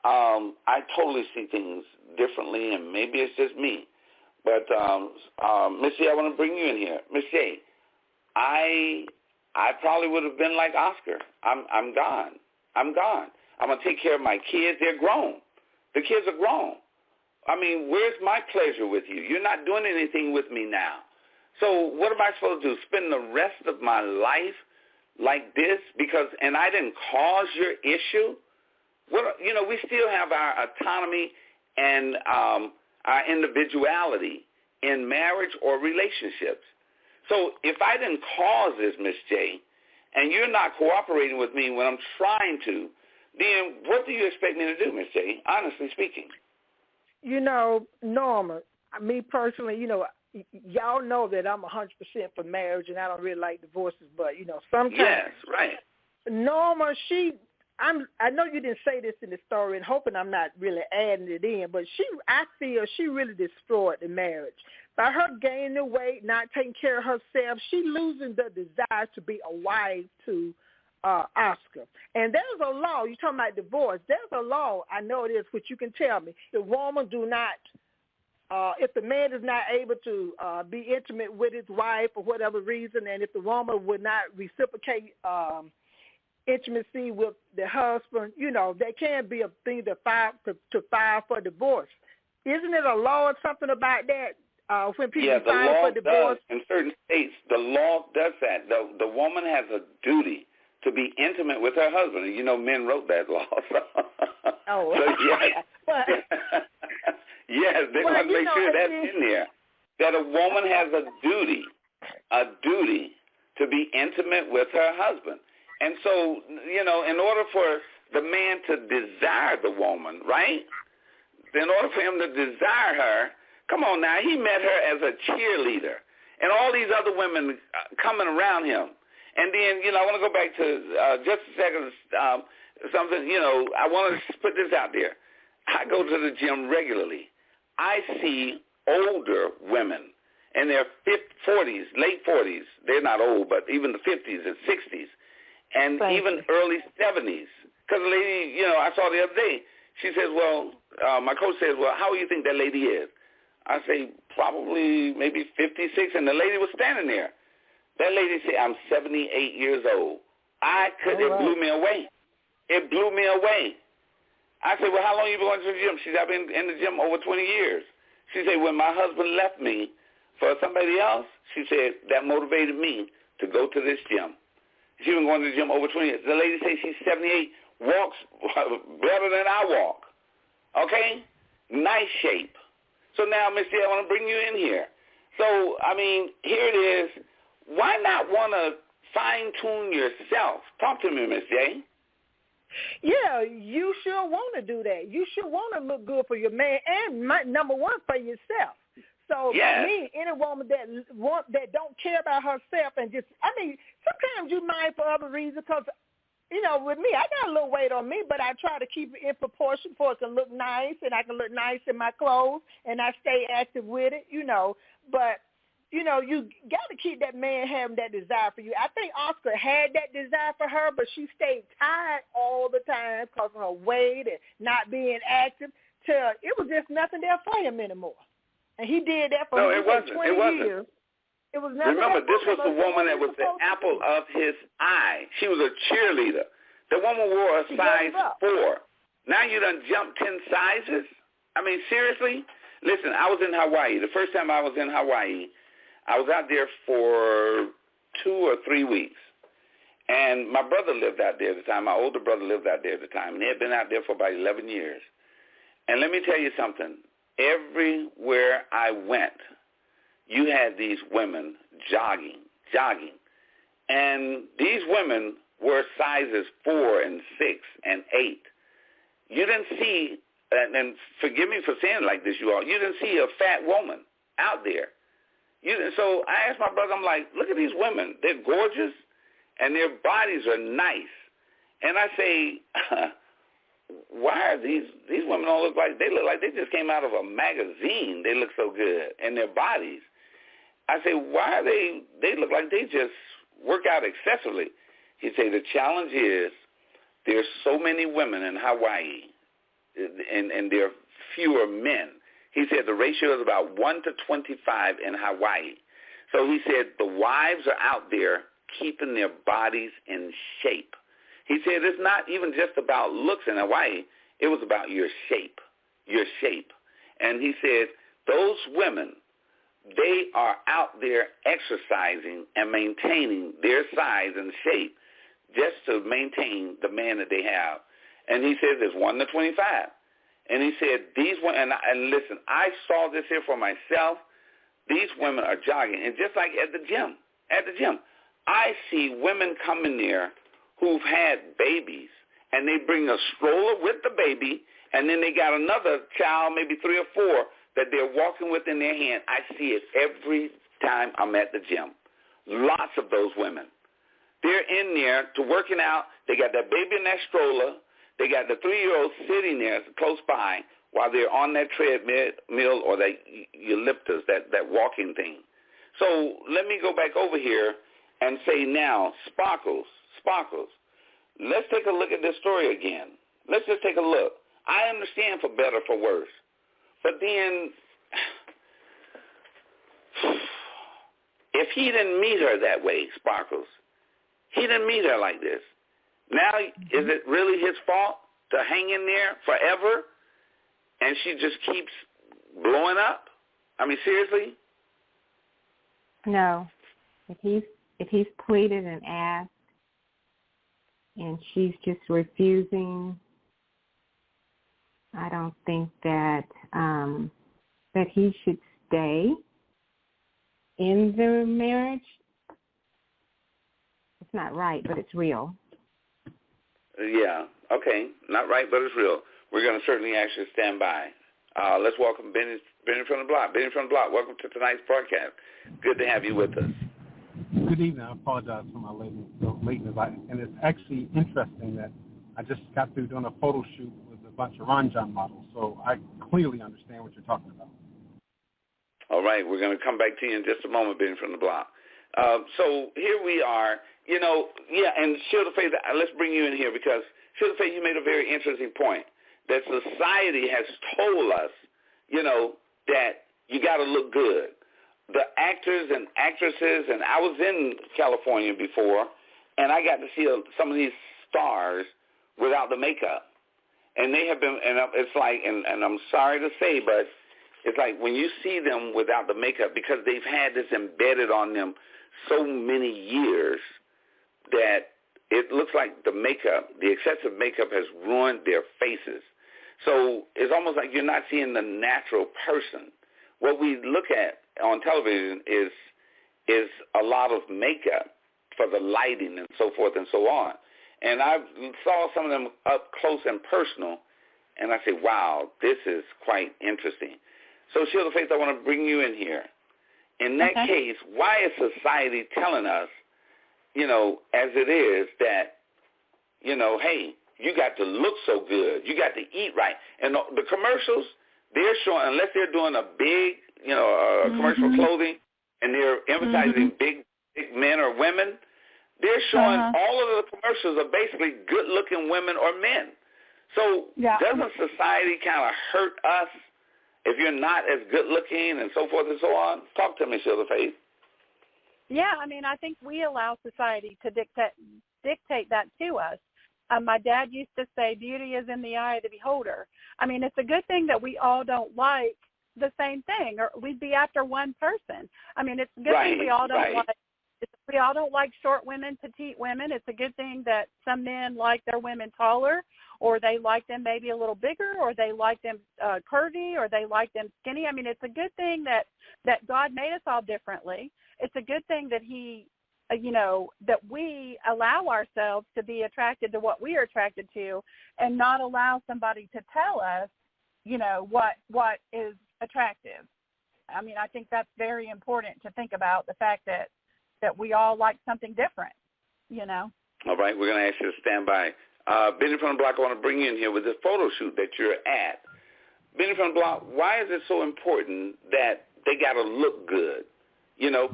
I totally see things differently, and maybe it's just me. But, Miss J, I want to bring you in here. Miss J, I probably would have been like Oscar. I'm gone. I'm going to take care of my kids. They're grown. The kids are grown. Where's my pleasure with you? You're not doing anything with me now. So what am I supposed to do? Spend the rest of my life like this and I didn't cause your issue? We still have our autonomy and our individuality in marriage or relationships. So if I didn't cause this, Miss J, and you're not cooperating with me when I'm trying to, then what do you expect me to do, Miss J, honestly speaking? Norma, me personally, y'all know that I'm 100% for marriage, and I don't really like divorces, but, sometimes. Yes, right. Norma, I know you didn't say this in the story, and hoping I'm not really adding it in, but I feel she really destroyed the marriage. By her gaining the weight, not taking care of herself, she losing the desire to be a wife to Oscar. And there's a law, you're talking about divorce, there's a law, I know it is, which you can tell me. The woman if the man is not able to be intimate with his wife for whatever reason, and if the woman would not reciprocate intimacy with the husband, there can be a thing to file for divorce. Isn't it a law or something about that? When people file for divorce? In certain states, the law does that. The woman has a duty to be intimate with her husband. And men wrote that law. Oh. So, yes. Yes, they want to make sure that's in there. That a woman has a duty to be intimate with her husband. And so, in order for the man to desire the woman, right? In order for him to desire her, come on now, he met her as a cheerleader. And all these other women coming around him. And then, I want to go back to just a second, something, I want to put this out there. I go to the gym regularly. I see older women, in their 40s, late 40s. They're not old, but even the 50s and 60s, and even early 70s. Because the lady, I saw the other day, she says, well, my coach says, well, how do you think that lady is? I say, probably maybe 56, and the lady was standing there. That lady said, I'm 78 years old. It blew me away. It blew me away. I said, well, how long you been going to the gym? She said, I've been in the gym over 20 years. She said, when my husband left me for somebody else, she said, that motivated me to go to this gym. She's been going to the gym over 20 years. The lady says she's 78, walks better than I walk. Okay? Nice shape. So now, Miss J, I want to bring you in here. So, here it is. Why not want to fine-tune yourself? Talk to me, Miss J. Yeah, you sure want to do that. You sure want to look good for your man and, number one, for yourself. So, me, any woman that don't care about herself and just, sometimes you mind for other reasons because, with me, I got a little weight on me, but I try to keep it in proportion so it can look nice and I can look nice in my clothes and I stay active with it, But, you got to keep that man having that desire for you. I think Oscar had that desire for her, but she stayed tired all the time because of her weight and not being active till it was just nothing there for him anymore. And he did that for 20 years. It was nothing. Remember, this was the woman that was the apple of his eye. She was a cheerleader. The woman wore a size 4. Now you done jumped 10 sizes? Seriously? Listen, I was in Hawaii. The first time I was in Hawaii, I was out there for 2 or 3 weeks. And my brother lived out there at the time. My older brother lived out there at the time. And he had been out there for about 11 years. And let me tell you something. Everywhere I went, you had these women jogging. And these women were sizes 4 and 6 and 8. You didn't see, and forgive me for saying it like this, you all, you didn't see a fat woman out there. So I asked my brother, I'm like, look at these women. They're gorgeous, and their bodies are nice. And I say, why are these women don't look like they just came out of a magazine. They look so good, and their bodies. I say, why are they look like they just work out excessively. He say the challenge is there's so many women in Hawaii, and there are fewer men. He said the ratio is about 1 to 25 in Hawaii. So he said the wives are out there keeping their bodies in shape. He said it's not even just about looks in Hawaii. It was about your shape. And he said those women, they are out there exercising and maintaining their size and shape just to maintain the man that they have. And he says it's 1 to 25. And he said these women, and listen, I saw this here for myself. These women are jogging. And just like at the gym, I see women come in there who've had babies, and they bring a stroller with the baby, and then they got another child, maybe 3 or 4, that they're walking with in their hand. I see it every time I'm at the gym. Lots of those women. They're in there to working out. They got that baby in that stroller. They got the 3-year-old sitting there close by while they're on that treadmill or that elliptus, that walking thing. So let me go back over here and say now, Sparkles, let's take a look at this story again. Let's just take a look. I understand for better, for worse. But then, if he didn't meet her that way, Sparkles, he didn't meet her like this. Now, is it really his fault to hang in there forever and she just keeps blowing up? I mean, seriously? No. If he's pleaded and asked and she's just refusing, I don't think that that he should stay in the marriage. It's not right, but it's real. Yeah, okay. Not right, but it's real. We're going to certainly ask you to stand by. Let's welcome Benny from the Block. Benny from the Block, welcome to tonight's broadcast. Good to have you with us. Good evening. I apologize for my lateness. And it's actually interesting that I just got through doing a photo shoot with a bunch of Ranjan models, so I clearly understand what you're talking about. All right, we're going to come back to you in just a moment, Benny from the block. So here we are, and Shield of Faith, let's bring you in here because, Shield of Faith, you made a very interesting point, that society has told us, that you got to look good. The actors and actresses, and I was in California before, and I got to see some of these stars without the makeup. And they have been, and it's like, and I'm sorry to say, but it's like when you see them without the makeup, because they've had this embedded on them so many years that it looks like the makeup, the excessive makeup has ruined their faces. So it's almost like you're not seeing the natural person. What we look at on television is a lot of makeup for the lighting and so forth and so on. And I saw some of them up close and personal, and I said, wow, this is quite interesting. So, Shield of Faith, I want to bring you in here. In that case, why is society telling us, as it is, that, hey, you got to look so good, you got to eat right. And the commercials, they're showing, unless they're doing a big, commercial clothing, and they're emphasizing big men or women, they're showing all of the commercials are basically good-looking women or men. So doesn't society kind of hurt us if you're not as good-looking and so forth and so on? Talk to me, Shield of Faith. Yeah, I mean, I think we allow society to dictate that to us. My dad used to say, beauty is in the eye of the beholder. I mean, it's a good thing that we all don't like the same thing, or we'd be after one person. I mean, it's a good thing we all don't like. We all don't like short women, petite women. It's a good thing that some men like their women taller, or they like them maybe a little bigger, or they like them curvy, or they like them skinny. I mean, it's a good thing that God made us all differently. It's a good thing that he, that we allow ourselves to be attracted to what we are attracted to, and not allow somebody to tell us, what is attractive. I mean, I think that's very important to think about, the fact that we all like something different, All right, we're going to ask you to stand by. Benny from the Block, I want to bring you in here with this photo shoot that you're at. Benny from the Block, why is it so important that they got to look good?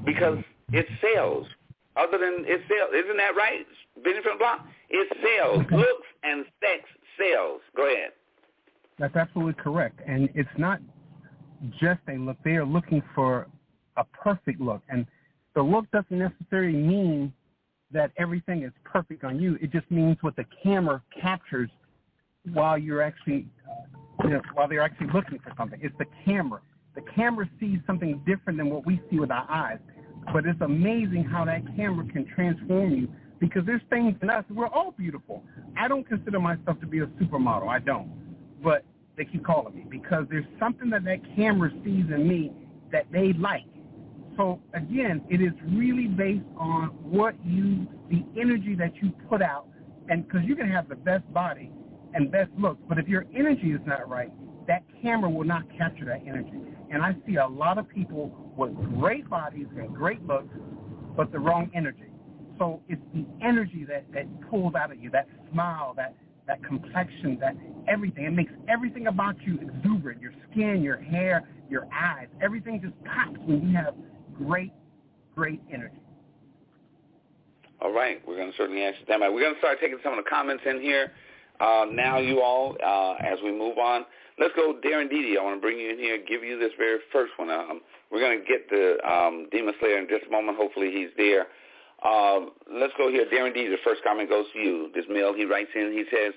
Because it sells. Other than it sells. Isn't that right, Benny from the Block? It sells. Looks and sex sells. Go ahead. That's absolutely correct. And it's not just a look. They are looking for a perfect look. And the look doesn't necessarily mean that everything is perfect on you. It just means what the camera captures while you're actually, while they're actually looking for something. It's the camera. The camera sees something different than what we see with our eyes. But it's amazing how that camera can transform you, because there's things in us, we're all beautiful. I don't consider myself to be a supermodel. I don't. But they keep calling me because there's something that camera sees in me that they like. So, again, it is really based on the energy that you put out, and because you can have the best body and best looks, but if your energy is not right, that camera will not capture that energy. And I see a lot of people with great bodies and great looks, but the wrong energy. So it's the energy that pulls out of you, that smile, that complexion, that everything. It makes everything about you exuberant, your skin, your hair, your eyes. Everything just pops when you have great, great energy. All right. We're going to certainly ask you that. We're going to start taking some of the comments in here now, you all, as we move on. Let's go, Darren Dede. I want to bring you in here and give you this very first one. We're going to get the Demon Slayer in just a moment. Hopefully he's there. Let's go here. Darren Dede, the first comment goes to you. This male, he writes in, he says,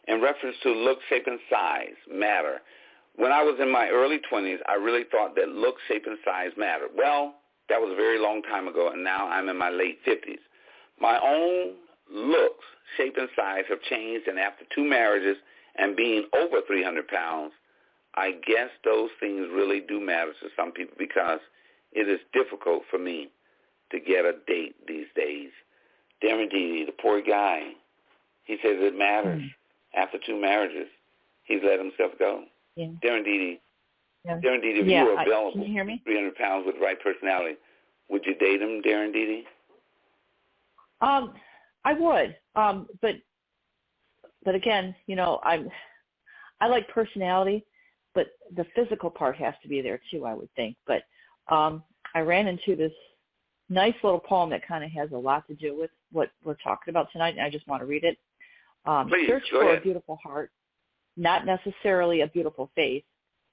in reference to look, shape, and size matter. When I was in my early 20s, I really thought that look, shape, and size mattered. Well, that was a very long time ago, and now I'm in my late 50s. My own looks, shape, and size have changed, and after 2 marriages and being over 300 pounds, I guess those things really do matter to some people, because it is difficult for me to get a date these days. Darren Dede, the poor guy, he says it matters. After 2 marriages, he's let himself go. Yeah. Darren Dede, if you were available, can you hear me? 300 pounds with the right personality, would you date him, Darren Dede? I would, but again, I like personality, but the physical part has to be there too, I would think. But I ran into this nice little poem that kind of has a lot to do with what we're talking about tonight, and I just want to read it. Please, search go for ahead. a beautiful heart, not necessarily a beautiful face.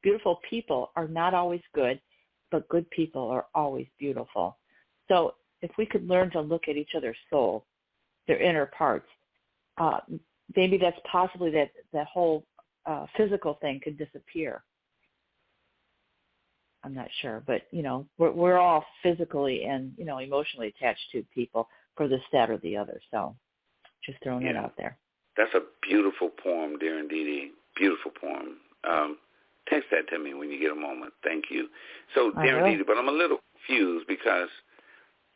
Beautiful people are not always good, but good people are always beautiful. So if we could learn to look at each other's soul, their inner parts, maybe that's possibly that whole physical thing could disappear. I'm not sure, but we're all physically and emotionally attached to people for this, that, or the other. So just throwing it out there. That's a beautiful poem, dear Ndidi. Beautiful poem. Text that to me when you get a moment. Thank you. So, dear Ndidi, but I'm a little confused because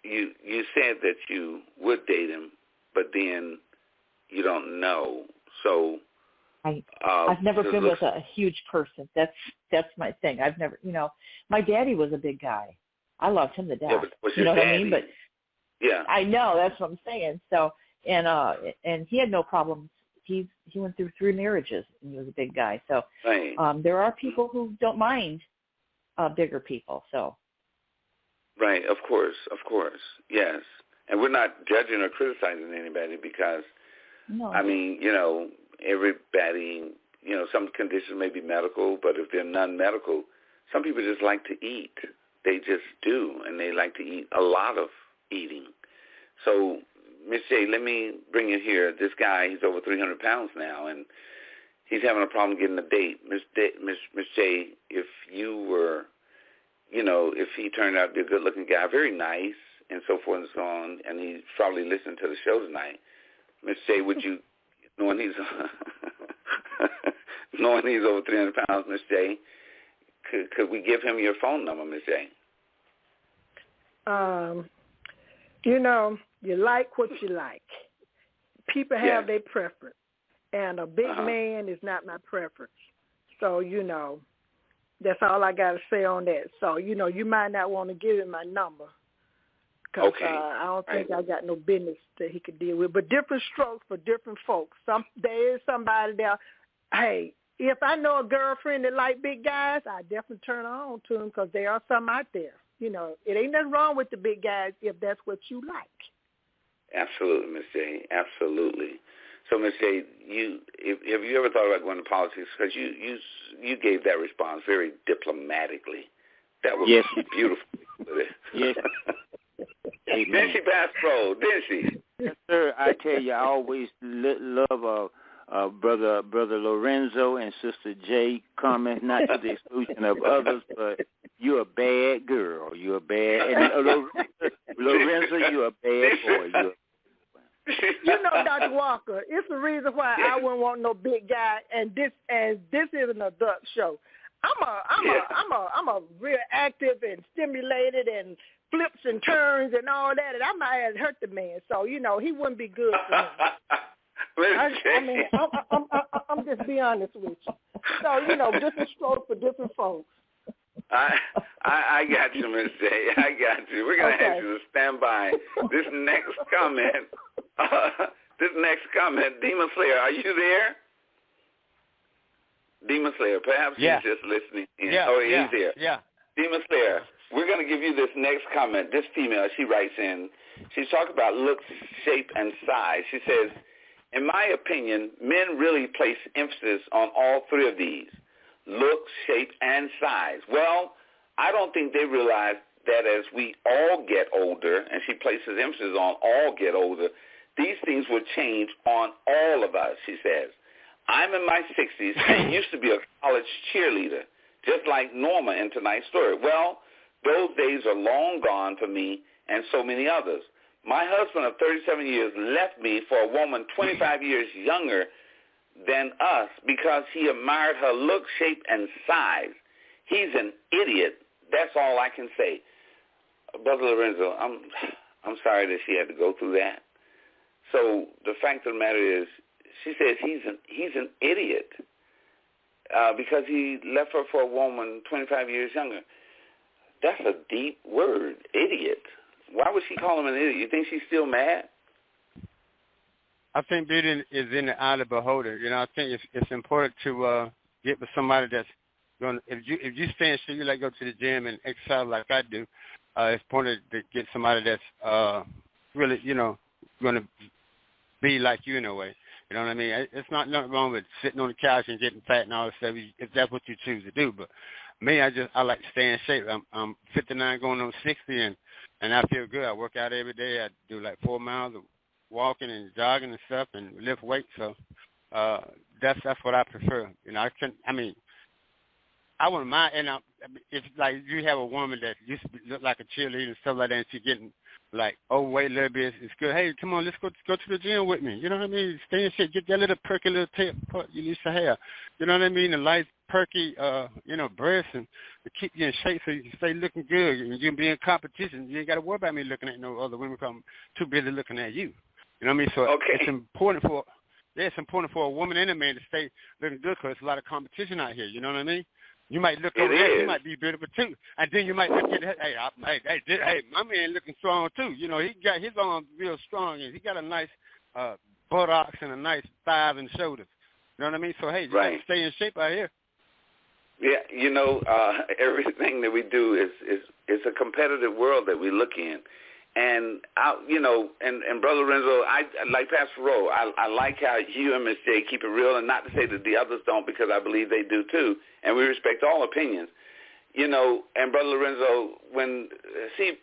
you said that you would date him, but then you don't know. So I've never been with a huge person. That's my thing. I've never, my daddy was a big guy. I loved him to death. Yeah, but you know daddy? What I mean? But yeah, I know, that's what I'm saying. So, and he had no problems. He went through 3 marriages, and he was a big guy. So, right. There are people who don't mind bigger people. So, right, of course, yes. And we're not judging or criticizing anybody because, I mean, everybody, some conditions may be medical, but if they're non-medical, some people just like to eat. They just do, and they like to eat a lot of eating. So, Miss J, let me bring you here. This guy, he's over 300 pounds now, and he's having a problem getting a date. Miss J, if you were, if he turned out to be a good-looking guy, very nice, and so forth and so on, and he's probably listening to the show tonight, Miss J, would you, knowing he's over 300 pounds, Miss J, could we give him your phone number, Miss J? You like what you like. People have their preference, and a big man is not my preference. So, that's all I got to say on that. So, you might not want to give him my number because I don't think I got no business that he could deal with. But different strokes for different folks. There is somebody there, hey, if I know a girlfriend that like big guys, I definitely turn her on to them because there are some out there. It ain't nothing wrong with the big guys if that's what you like. Absolutely, Miss J. Absolutely. So, Miss J, have you ever thought about going to politics? Because you gave that response very diplomatically. That was beautiful. Yes. Didn't she, Bass didn't she? Yes, sir. I tell you, I always love Brother Lorenzo and Sister J comment, not to the exclusion of others, but you're a bad girl. You're a bad, and Lorenzo, you're a bad boy. Dr. Walker, it's the reason why I wouldn't want no big guy, and this is an adult show. I'm a real active and stimulated and flips and turns and all that, and I might have hurt the man. So he wouldn't be good for me. I'm just being honest with you. So different strokes for different folks. I got you, Miss J. I got you. We're gonna ask you to stand by. This next comment, Demon Slayer, are you there? Demon Slayer, perhaps he's just listening in. He's there. Yeah. Demon Slayer, we're gonna give you this next comment. This female, she writes in. She's talking about looks, shape, and size. She says, in my opinion, men really place emphasis on all 3 of these. Look, shape, and size. Well, I don't think they realize that as we all get older, and she places emphasis on all get older, these things will change on all of us, she says. I'm in my 60s and used to be a college cheerleader, just like Norma in tonight's story. Well, those days are long gone for me and so many others. My husband of 37 years left me for a woman 25 years younger than us because he admired her look, shape, and size. He's an idiot. That's all I can say. Brother Lorenzo, I'm sorry that she had to go through that. So the fact of the matter is, she says he's an idiot because he left her for a woman 25 years younger. That's a deep word, idiot. Why would she call him an idiot? You think she's still mad? I think beauty is in the eye of the beholder. I think it's important to get with somebody that's if you stay in shape, you like go to the gym and exercise like I do. It's important to get somebody that's really, going to be like you in a way. You know what I mean? It's not nothing wrong with sitting on the couch and getting fat and all that stuff if that's what you choose to do. But me, I like to stay in shape. I'm 59 going on 60, and I feel good. I work out every day. I do like 4 miles of walking and jogging and stuff and lift weights. So that's what I prefer. I wouldn't mind. And if like you have a woman that used to look like a cheerleader and stuff like that, and she's getting like overweight a little bit, it's good. Hey, come on, let's go to the gym with me. You know what I mean? Stay in shape. Get that little perky little tape you used to have. You know what I mean? The light perky, breasts and to keep you in shape so you can stay looking good. And you can be in competition. You ain't got to worry about me looking at no other women because I'm too busy looking at you. You know what I mean? So it's important for a woman and a man to stay looking good because there's a lot of competition out here. You know what I mean? You might look over there, you might be beautiful too, and then you might look at, hey, my man looking strong too. You know, he got his arms real strong, and he got a nice buttocks and a nice thighs and shoulders. You know what I mean? So hey, you got to stay in shape out here. Yeah, everything that we do is a competitive world that we look in. And, and Brother Lorenzo, I like Pastor Rowe, I like how you and Miss J keep it real, and not to say that the others don't, because I believe they do too, and we respect all opinions. And Brother Lorenzo,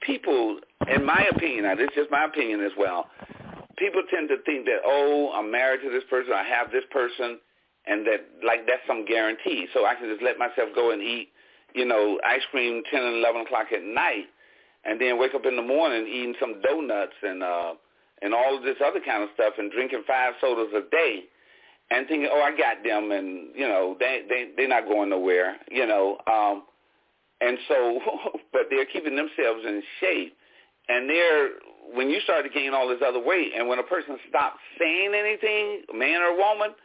people, in my opinion, now this is just my opinion as well, people tend to think that, I'm married to this person, I have this person, and that's some guarantee, so I can just let myself go and eat, ice cream 10 and 11 o'clock at night, and then wake up in the morning eating some donuts and all of this other kind of stuff and drinking 5 sodas a day and thinking, I got them, and, they're not going nowhere, and so, but they're keeping themselves in shape. And when you start to gain all this other weight, and when a person stops saying anything, man or woman,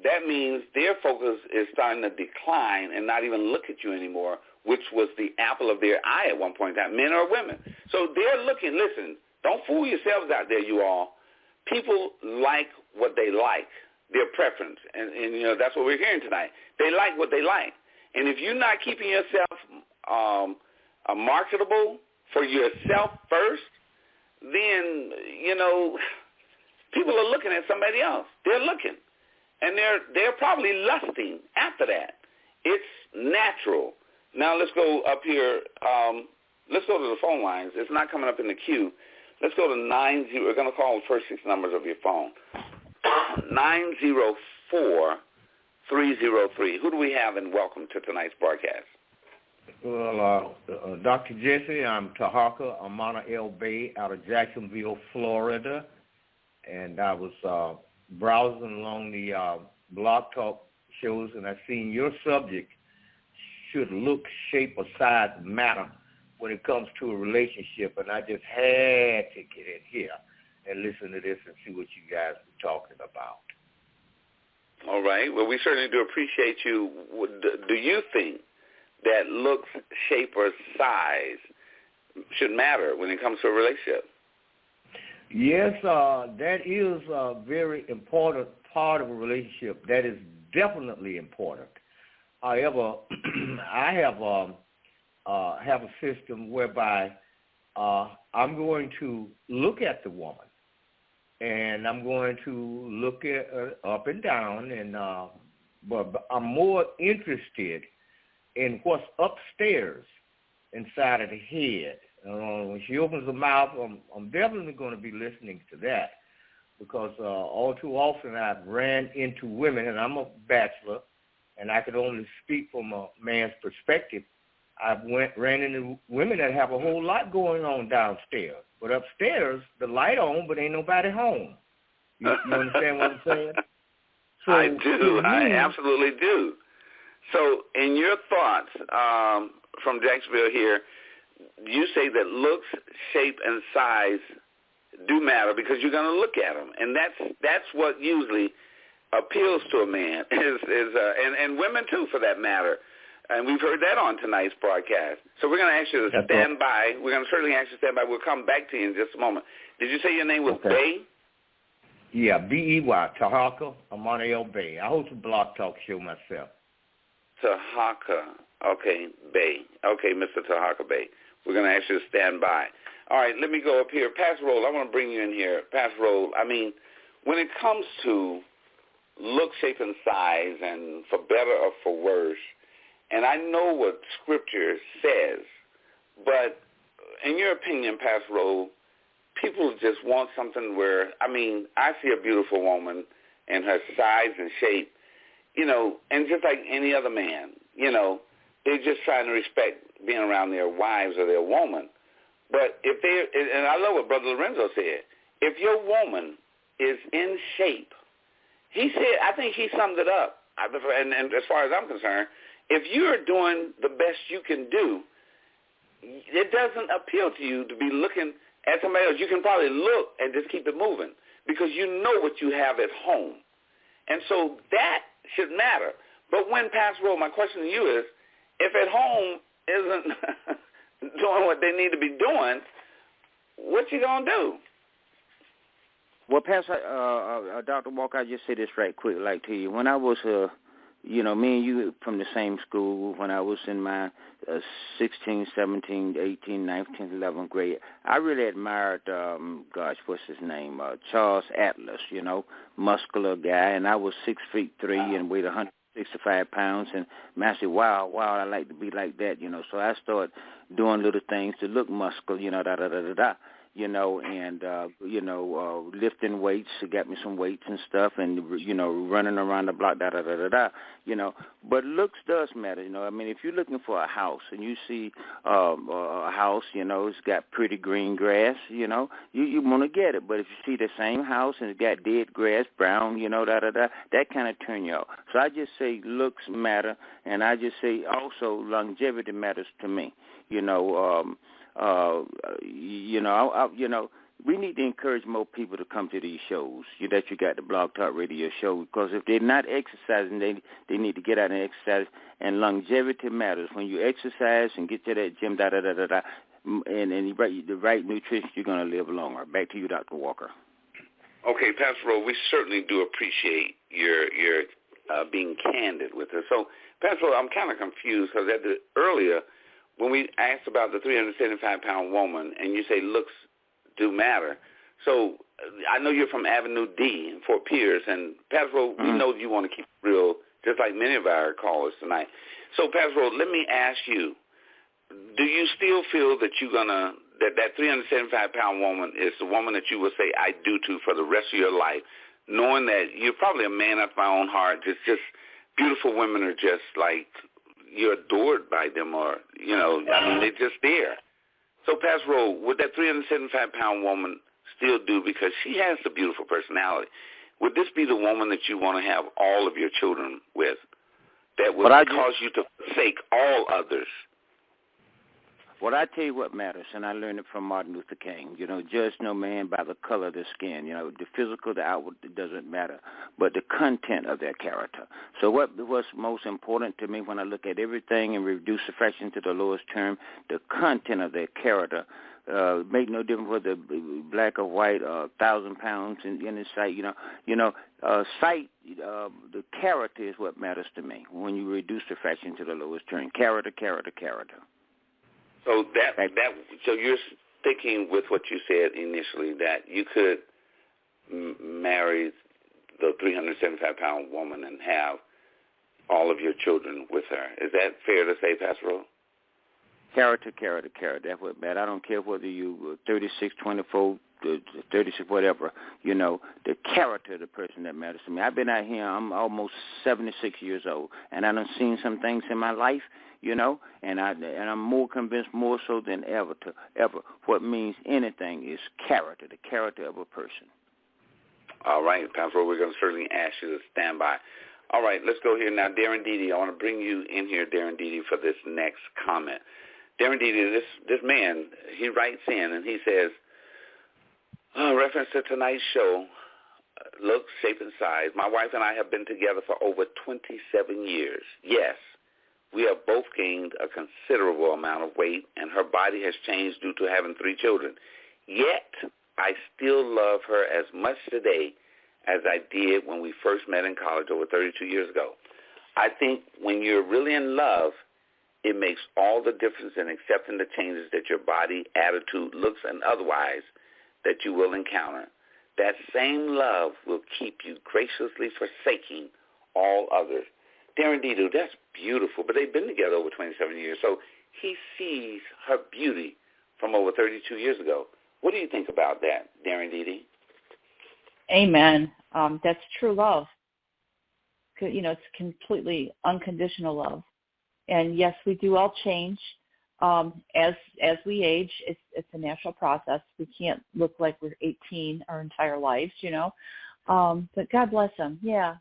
that means their focus is starting to decline and not even look at you anymore, which was the apple of their eye at one point in time, men or women. So they're looking, listen, don't fool yourselves out there, you all. People like what they like, their preference, and that's what we're hearing tonight. They like what they like. And if you're not keeping yourself marketable for yourself first, then, people are looking at somebody else. They're looking. And they're probably lusting after that. It's natural. Now let's go up here. Let's go to the phone lines. It's not coming up in the queue. Let's go to 90. We're going to call the first 6 numbers of your phone. 904-303. Who do we have, and welcome to tonight's broadcast? Well, Dr. Jesse, I'm Tarhaka, Amana L. Bay out of Jacksonville, Florida. And I was browsing along the Blog Talk shows, and I seen your subject, should look, shape, or size matter when it comes to a relationship, and I just had to get in here and listen to this and see what you guys were talking about. All right. Well, we certainly do appreciate you. Do you think that looks, shape, or size should matter when it comes to a relationship? Yes, that is a very important part of a relationship. That is definitely important. However, I have a system whereby I'm going to look at the woman, and I'm going to look at her up and down, and but I'm more interested in what's upstairs inside of the head. When she opens her mouth, I'm definitely going to be listening to that, because all too often I've ran into women, and I'm a bachelor, and I could only speak from a man's perspective. I've ran into women that have a whole lot going on downstairs, but upstairs the light on, but ain't nobody home. You understand what I'm saying? So, I do. I absolutely do. So, in your thoughts from Jacksonville here, you say that looks, shape, and size do matter because you're going to look at them, and that's what usually appeals to a man, and women too, for that matter. And we've heard that on tonight's broadcast. So we're going to ask you to stand by. We're going to certainly ask you to stand by. We'll come back to you in just a moment. Did you say your name was Bay? Yeah, B-E-Y, Tarhaka, Amana L. Bay. I host a Blog Talk show myself. Tarhaka. Okay, Bay. Okay, Mr. Tarhaka Bay. We're going to ask you to stand by. All right, let me go up here. Pastor Roll, I want to bring you in here. Pastor Roll, I mean, when it comes to look, shape, and size, and for better or for worse, and I know what Scripture says, but in your opinion, Pastor Roll, people just want something where, I mean, I see a beautiful woman and her size and shape, you know, and just like any other man, you know, they're just trying to respect being around their wives or their woman. But if they, and I love what Brother Lorenzo said, if your woman is in shape, he said, I think he summed it up, and as far as I'm concerned, if you're doing the best you can do, it doesn't appeal to you to be looking at somebody else. You can probably look and just keep it moving because you know what you have at home. And so that should matter. But when, Pastor Rowe, my question to you is, if at home isn't doing what they need to be doing, what you going to do? Well, Pastor, Dr. Walker, I just say this right quick, like to you. When I was, you know, me and you from the same school, when I was in my 16, 17, 18, 19, 11th grade, I really admired, what's his name, Charles Atlas, you know, muscular guy, and I was 6'3" and weighed 165 pounds, and I said, wow, I like to be like that, you know. So I started doing little things to look muscular, you know, you know, and, lifting weights. It got me some weights and stuff, and, you know, running around the block, you know. But looks does matter, you know. I mean, if you're looking for a house and you see a house, you know, it's got pretty green grass, you know, you want to get it. But if you see the same house and it's got dead grass, brown, you know, that kind of turn you off. So I just say looks matter, and I just say also longevity matters to me, you know. We need to encourage more people to come to these shows that you got the Blog Talk Radio show, because if they're not exercising, they need to get out and exercise. And longevity matters. When you exercise and get to that gym, and the right nutrition, you're going to live longer. Back to you, Dr. Walker. Okay, Pastor Rowe, we certainly do appreciate your being candid with us. So, Pastor Rowe, I'm kind of confused because earlier, when we asked about the 375-pound woman, and you say looks do matter. So I know you're from Avenue D in Fort Pierce, and Pastor Rowe, we know you want to keep it real, just like many of our callers tonight. So, Pastor Rowe, let me ask you, do you still feel that you're gonna that 375-pound woman is the woman that you would say I do to for the rest of your life, knowing that you're probably a man after my own heart, just beautiful women are just like, you're adored by them, or, you know, I mean, they're just there. So, Pastor Rowe, would that 375-pound woman still do, because she has a beautiful personality, would this be the woman that you want to have all of your children with, that would cause you to forsake all others? Well, I tell you what matters, and I learned it from Martin Luther King. You know, judge no man by the color of their skin. You know, the physical, the outward, it doesn't matter, but the content of their character. So what's most important to me when I look at everything and reduce the fraction to the lowest term, the content of their character. Make no difference whether black or white, 1,000 pounds in his sight. Sight. The character is what matters to me when you reduce the fraction to the lowest term. Character. So so you're sticking with what you said initially, that you could marry the 375-pound woman and have all of your children with her. Is that fair to say, Pastor Rowe? Character. That's what matters. I don't care whether you 36, 24, 36, whatever. You know, the character of the person that matters to me. I've been out here. I'm almost 76 years old, and I done seen some things in my life. You know, and I'm more convinced, more so than ever, what means anything is character, the character of a person. All right, Pastor, we're going to certainly ask you to stand by. All right, let's go here now. Darren Dede, I want to bring you in here, Darren Dede, for this next comment. Darren Dede, this man, he writes in and he says, reference to tonight's show, looks, shape, and size. My wife and I have been together for over 27 years. Yes. We have both gained a considerable amount of weight, and her body has changed due to having 3 children. Yet, I still love her as much today as I did when we first met in college over 32 years ago. I think when you're really in love, it makes all the difference in accepting the changes that your body, attitude, looks, and otherwise that you will encounter. That same love will keep you graciously forsaking all others. Darren Didu, that's beautiful, but they've been together over 27 years, so he sees her beauty from over 32 years ago. What do you think about that, Darren Didu? Amen. That's true love. It's completely unconditional love. And yes, we do all change as we age. It's a natural process. We can't look like we're 18 our entire lives, But God bless them. Yeah,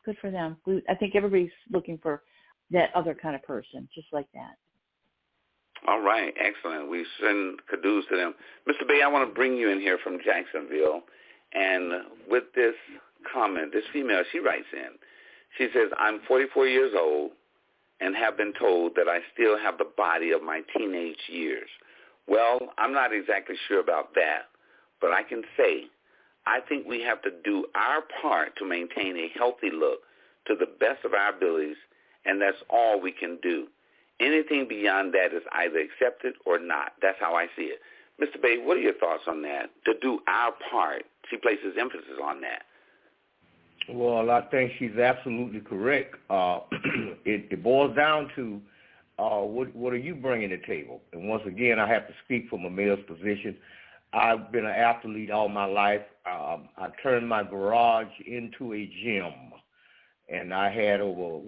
good for them. I think everybody's looking for that other kind of person, just like that. All right, excellent. We send kudos to them. Mr. Bay, I want to bring you in here from Jacksonville. And with this comment, this female, she writes in. She says, I'm 44 years old and have been told that I still have the body of my teenage years. Well, I'm not exactly sure about that, but I can say I think we have to do our part to maintain a healthy look to the best of our abilities, and that's all we can do. Anything beyond that is either accepted or not. That's how I see it. Mr. Bay, what are your thoughts on that? To do our part, she places emphasis on that. Well, I think she's absolutely correct. It boils down to what are you bringing to the table? And once again, I have to speak from a male's position. I've been an athlete all my life. I turned my garage into a gym, and I had over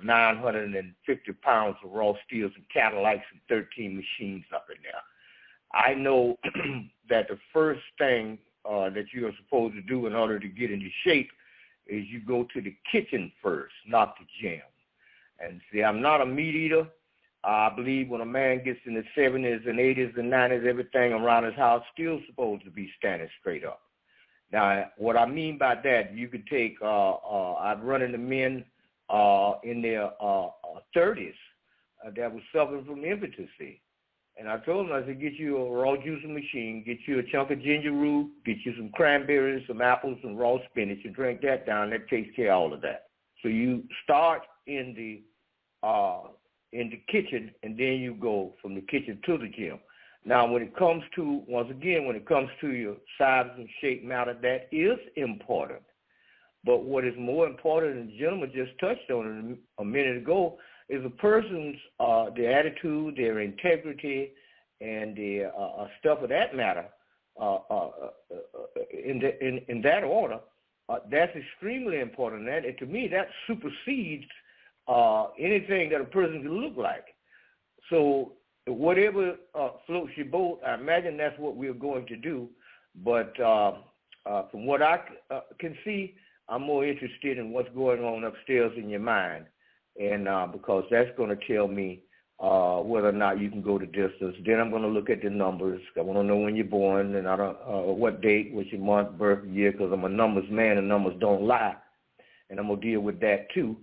950 pounds of raw steels and Cadillacs and 13 machines up in there. I know that the first thing that you are supposed to do in order to get into shape is you go to the kitchen first, not the gym. And see, I'm not a meat eater. I believe when a man gets in the 70s and 80s and 90s, everything around his house still supposed to be standing straight up. Now, what I mean by that, you could take, I've run into men in their 30s that was suffering from impotency. And I told him, I said, get you a raw juicing machine, get you a chunk of ginger root, get you some cranberries, some apples, some raw spinach, and drink that down. That takes care of all of that. So you start in the kitchen, and then you go from the kitchen to the gym. Now, when it comes to, once again, when it comes to your size and shape matter, that is important. But what is more important, and the gentleman just touched on it a minute ago, is a person's their attitude, their integrity, and the stuff of that matter. In that order, that's extremely important. And to me, that supersedes anything that a person can look like. So whatever floats your boat, I imagine that's what we're going to do. But from what I can see, I'm more interested in what's going on upstairs in your mind. And because that's going to tell me whether or not you can go the distance. Then I'm going to look at the numbers. I want to know when you're born and what date, what's your month, birth, year, because I'm a numbers man and numbers don't lie. And I'm going to deal with that too.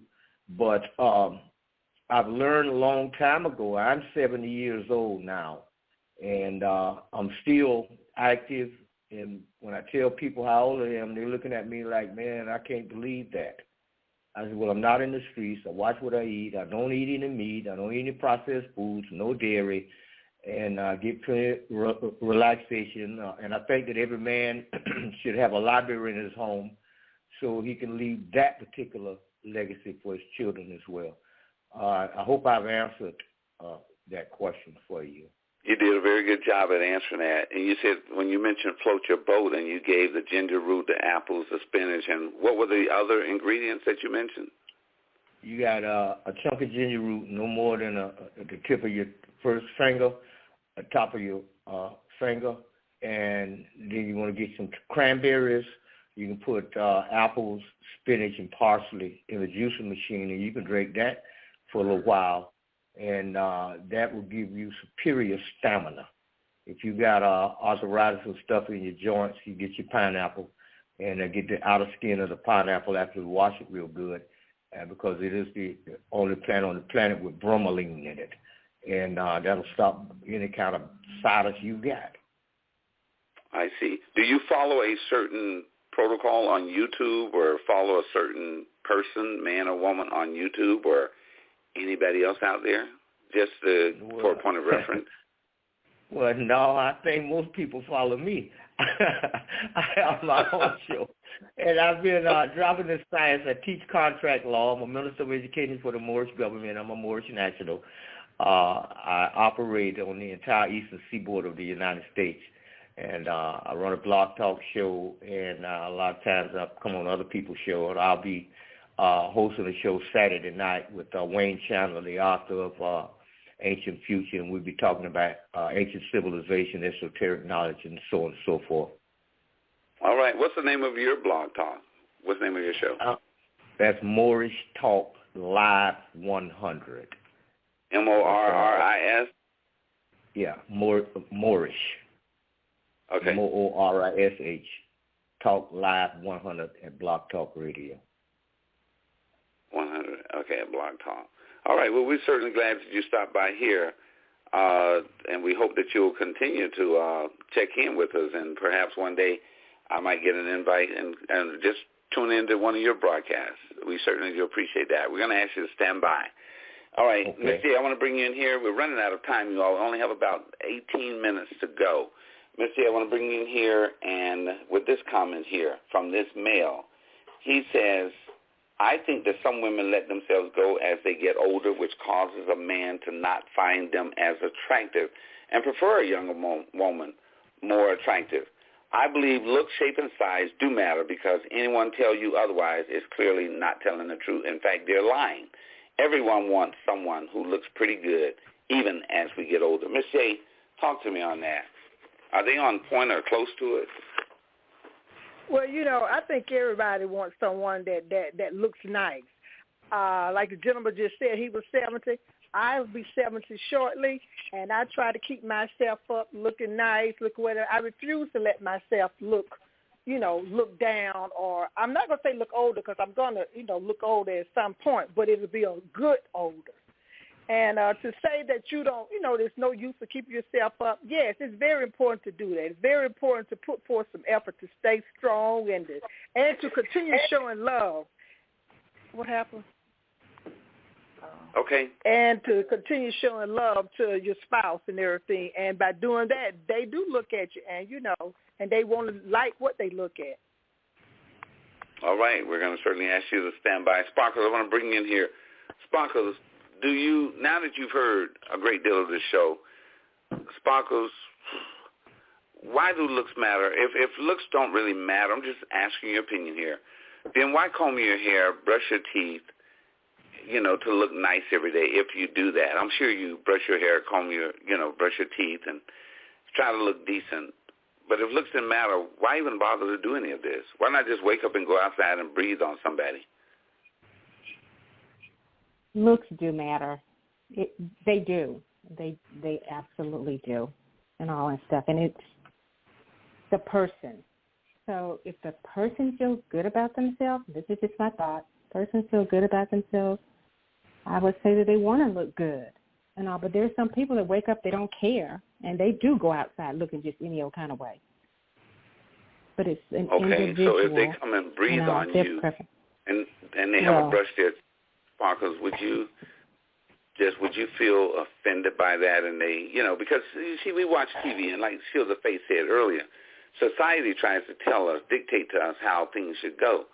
But I've learned a long time ago. I'm 70 years old now, and I'm still active. And when I tell people how old I am, they're looking at me like, man, I can't believe that. I said, well, I'm not in the streets. I watch what I eat. I don't eat any meat. I don't eat any processed foods, no dairy, and I get plenty of relaxation. And I think that every man should have a library in his home so he can leave that particular legacy for his children as well. I hope I've answered that question for you. You did a very good job at answering that. And you said when you mentioned float your boat and you gave the ginger root, the apples, the spinach, and what were the other ingredients that you mentioned? You got a chunk of ginger root, no more than the tip of your first finger, the top of your finger, and then you want to get some cranberries. You can put apples, spinach, and parsley in the juicing machine, and you can drink that for a little while. And that will give you superior stamina. If you got arthritis and stuff in your joints, you get your pineapple and get the outer skin of the pineapple after you wash it real good, because it is the only plant on the planet with bromelain in it. And that'll stop any kind of sinus you got. I see. Do you follow a certain protocol on YouTube or follow a certain person, man or woman, on YouTube or anybody else out there, just for a point of reference? Well, no, I think most people follow me. I have my own show. And I've been dropping this science. I teach contract law. I'm a minister of education for the Moorish government. I'm a Moorish national. I operate on the entire eastern seaboard of the United States. And I run a blog talk show, and a lot of times I come on other people's show, and I'll be hosting a show Saturday night with Wayne Chandler, the author of Ancient Future, and we'll be talking about ancient civilization, esoteric knowledge, and so on and so forth. All right. What's the name of your blog talk? What's the name of your show? That's Moorish Talk Live 100. Moorris? Yeah, Moorish. Okay. Moorish. Talk Live 100 at Blog Talk Radio. 100. Okay, at Blog Talk. All right. Well, we're certainly glad that you stopped by here, and we hope that you'll continue to check in with us, and perhaps one day I might get an invite and just tune into one of your broadcasts. We certainly do appreciate that. We're going to ask you to stand by. All right, okay. Ms. D, I want to bring you in here. We're running out of time, you all. We only have about 18 minutes to go. Ms. D, I want to bring you in here and with this comment here from this male. He says, I think that some women let themselves go as they get older, which causes a man to not find them as attractive and prefer a younger woman more attractive. I believe look, shape, and size do matter because anyone tell you otherwise is clearly not telling the truth. In fact, they're lying. Everyone wants someone who looks pretty good, even as we get older. Ms. J, talk to me on that. Are they on point or close to it? Well, I think everybody wants someone that looks nice. Like the gentleman just said, he was 70. I'll be 70 shortly, and I try to keep myself up looking nice, I refuse to let myself look down, or I'm not going to say look older because I'm going to, look older at some point, but it'll be a good older. And to say that you don't, there's no use to keep yourself up, yes, it's very important to do that. It's very important to put forth some effort to stay strong and to continue showing love. What happened? Okay. And to continue showing love to your spouse and everything. And by doing that, they do look at you and, and they want to like what they look at. All right. We're going to certainly ask you to stand by. Sparkles, I want to bring you in here. Sparkles, now that you've heard a great deal of this show, Sparkles, why do looks matter? If looks don't really matter, I'm just asking your opinion here, then why comb your hair, brush your teeth, to look nice every day if you do that? I'm sure you brush your hair, brush your teeth and try to look decent. But if looks didn't matter, why even bother to do any of this? Why not just wake up and go outside and breathe on somebody? Looks do matter. They do. They absolutely do, and all that stuff. And it's the person. So if the person feels good about themselves, this is just my thought. Person feels good about themselves, I would say that they want to look good and all. But there's some people that wake up, they don't care, and they do go outside looking just any old kind of way. But it's an individual. Okay, so if they come and breathe on you, and they haven't brushed their Sparkles, would you feel offended by that? And they, because you see, we watch TV, and like Sheila Faith said earlier, society tries to tell us, dictate to us how things should go.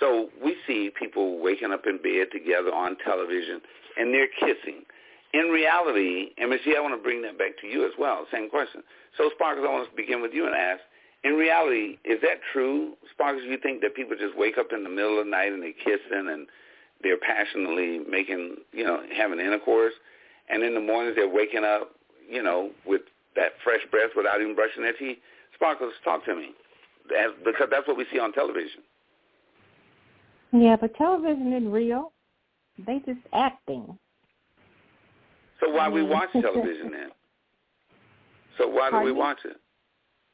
So we see people waking up in bed together on television, and they're kissing. In reality, and Ms. G, I want to bring that back to you as well, same question. So, Sparkles, I want to begin with you and ask, in reality, is that true? Sparkles, you think that people just wake up in the middle of the night and they're kissing and they're passionately making, having intercourse, and in the mornings they're waking up, with that fresh breath without even brushing their teeth? Sparkles, talk to me, because that's what we see on television. Yeah, but television isn't real. They just acting. So why we watch television then? So why do we watch it?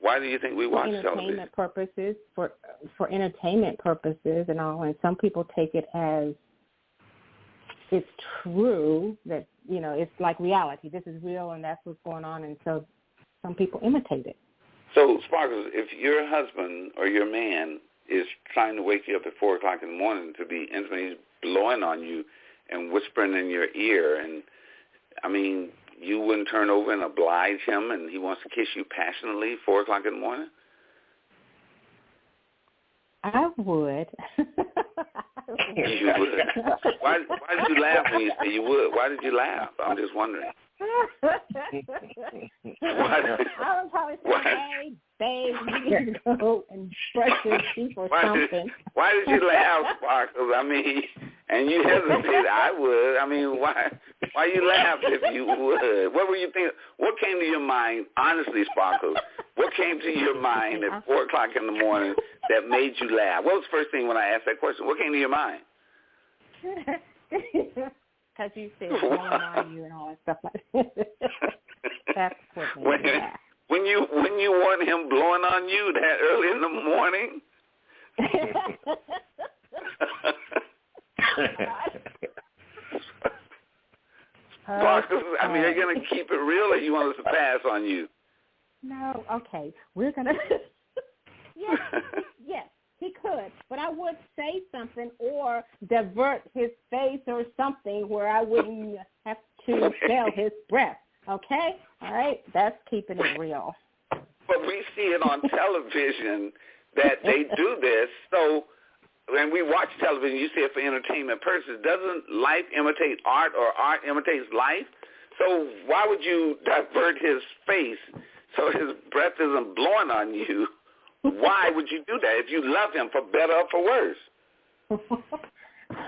Why do you think we watch television? For entertainment purposes and all, and some people take it as it's true that, it's like reality. This is real and that's what's going on, and so some people imitate it. So, Sparkles, if your husband or your man is trying to wake you up at 4 o'clock in the morning to be intimate. He's blowing on you and whispering in your ear. And, I mean, you wouldn't turn over and oblige him, and he wants to kiss you passionately at 4 o'clock in the morning? I would. You would. Why did you laugh when you said you would? Why did you laugh? I'm just wondering. I would probably say, hey, babe, you need to go and brush your teeth or something. Why did you laugh, Sparkles? I mean, and you hesitated. I would. I mean, why you laugh if you would? What were you thinking? What came to your mind, honestly, Sparkles? What came to your mind at 4 o'clock in the morning that made you laugh? What was the first thing when I asked that question? What came to your mind? Because you said blowing on you and all that stuff like that. That's what made me laugh. When you want him blowing on you that early in the morning? Sparkles, I mean, are you going to keep it real or you want us to pass on you? No, okay. We're going to... Yes, he could. But I would say something or divert his face or something where I wouldn't have to smell his breath. Okay? All right? That's keeping it real. But we see it on television that they do this. So when we watch television, you see it for entertainment purposes. Doesn't life imitate art or art imitates life? So why would you divert his face so his breath isn't blowing on you? Why would you do that if you love him, for better or for worse?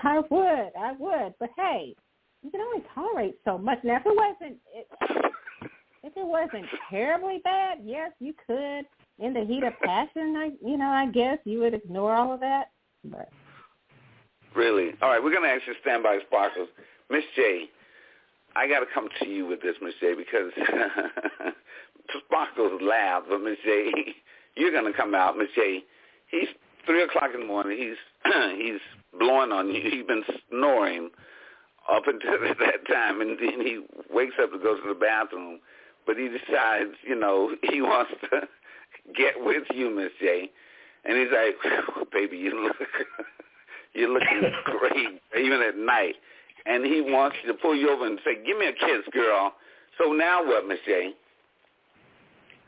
I would. But hey, you can only tolerate so much. Now, if it wasn't terribly bad, yes, you could. In the heat of passion, I guess you would ignore all of that. But really? All right, we're going to ask you to stand by, Sparkles. Miss J, I got to come to you with this, Miss J, because Sparkles laughed, but Miss J, you're going to come out. Miss J, he's 3 o'clock in the morning. He's blowing on you. He's been snoring up until that time, and then he wakes up to go to the bathroom. But he decides, he wants to get with you, Miss J. And he's like, baby, you're looking great, even at night. And he wants you to pull you over and say, give me a kiss, girl. So now what, Miss J?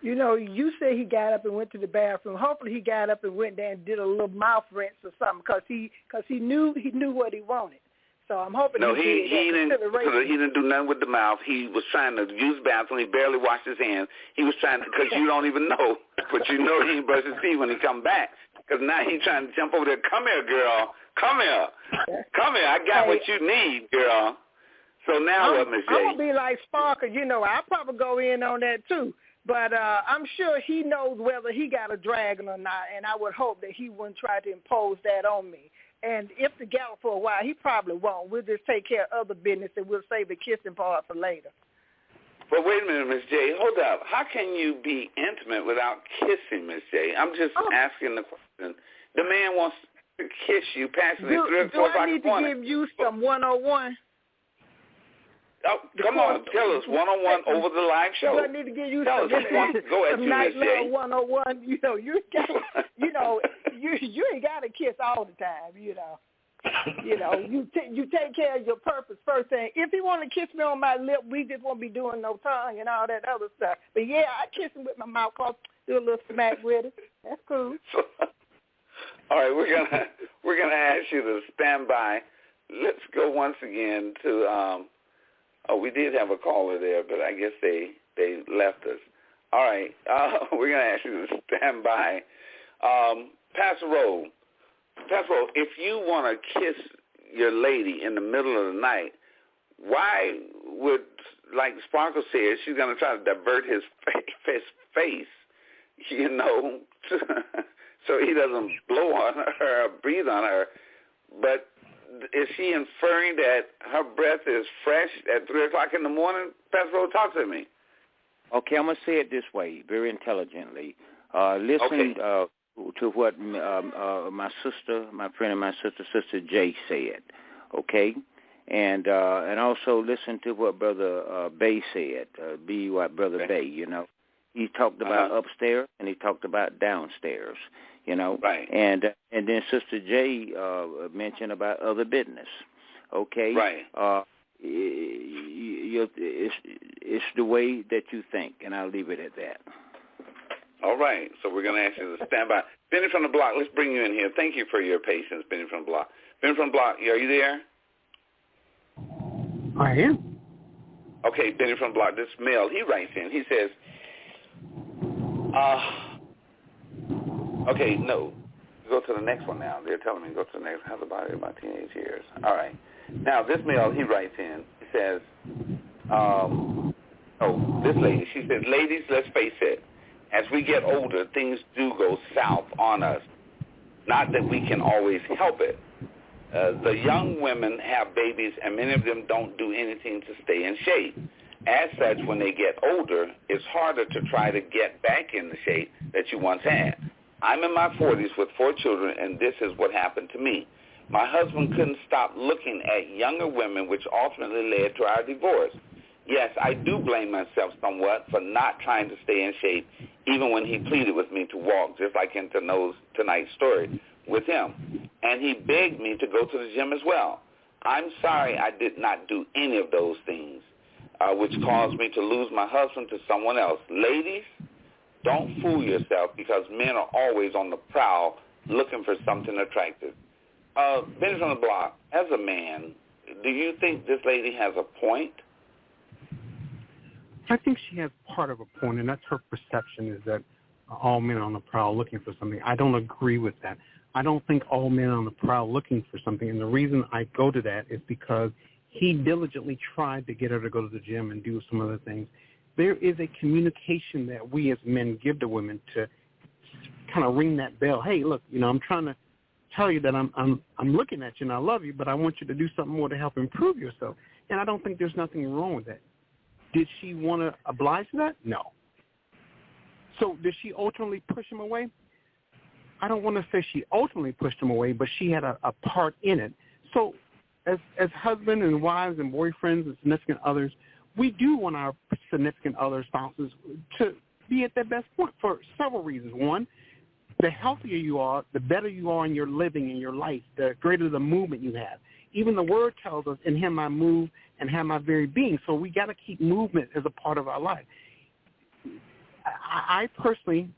You say he got up and went to the bathroom. Hopefully he got up and went there and did a little mouth rinse or something because he knew what he wanted. So I'm hoping he didn't do nothing with the mouth. He was trying to use the bathroom. He barely washed his hands. He was trying to, because you don't even know, but you know he didn't brush his teeth when he come back. Because now he's trying to jump over there. Come here, girl. Come here. Come here. I got what you need, girl. So now what, Miss J? I'm going to be like Sparker. I'll probably go in on that too. But I'm sure he knows whether he got a dragon or not, and I would hope that he wouldn't try to impose that on me. And if together for a while, he probably won't. We'll just take care of other business, and we'll save the kissing part for later. But wait a minute, Miss J. Hold up. How can you be intimate without kissing, Miss J? I'm just asking the question. The man wants to kiss you passionately. Do I need to give you some 101? Oh, come on, tell us 101 over the live show. Do I need to give you some nice little 101? You ain't got to kiss all the time. You take care of your purpose first thing. If he want to kiss me on my lip, we just won't be doing no tongue and all that other stuff. But yeah, I kiss him with my mouth, do a little smack with it. That's cool. All right, we're gonna ask you to stand by. Let's go once again to. We did have a caller there, but I guess they left us. All right, we're going to ask you to stand by. Pastor Rowe, if you want to kiss your lady in the middle of the night, why would, like Sparkle said, she's going to try to divert his face, so he doesn't blow on her or breathe on her, but is she inferring that her breath is fresh at 3 o'clock in the morning? Pastor Rowe, talk to me. Okay, I'm going to say it this way, very intelligently. Listen to what my friend and my sister Jay said, okay? And also listen to what Brother Bay said, B.Y. Brother Bay, He talked about upstairs and he talked about downstairs, you know. Right. And then Sister J mentioned about other business. Okay. Right. It's the way that you think, and I'll leave it at that. All right. So we're going to ask you to stand by. Benny from the Block, let's bring you in here. Thank you for your patience, Benny from the Block. Benny from the Block, are you there? I am. Okay, Benny from the Block, this male, he writes in. He says, okay, no. Go to the next one now. They're telling me to go to the next. How's about it in my teenage years? All right. Now, this male, he writes in. He says, this lady, she says, ladies, let's face it. As we get older, things do go south on us. Not that we can always help it. The young women have babies, and many of them don't do anything to stay in shape. As such, when they get older, it's harder to try to get back in the shape that you once had. I'm in my 40s with 4 children, and this is what happened to me. My husband couldn't stop looking at younger women, which ultimately led to our divorce. Yes, I do blame myself somewhat for not trying to stay in shape, even when he pleaded with me to walk, just like in tonight's story with him. And he begged me to go to the gym as well. I'm sorry I did not do any of those things, which caused me to lose my husband to someone else. Ladies, don't fool yourself, because men are always on the prowl looking for something attractive. Benny from the Block, as a man, do you think this lady has a point? I think she has part of a point, and that's her perception, is that all men are on the prowl looking for something. I don't agree with that. I don't think all men are on the prowl looking for something, and the reason I go to that is because he diligently tried to get her to go to the gym and do some other things. There is a communication that we as men give to women to kind of ring that bell. Hey, look, I'm trying to tell you that I'm looking at you and I love you, but I want you to do something more to help improve yourself. And I don't think there's nothing wrong with that. Did she want to oblige to that? No. So did she ultimately push him away? I don't want to say she ultimately pushed him away, but she had a part in it. So as husbands and wives and boyfriends and significant others, we do want our significant other spouses to be at their best point for several reasons. One, the healthier you are, the better you are in your living, in your life, the greater the movement you have. Even the word tells us, in him I move and have my very being. So we got to keep movement as a part of our life. I personally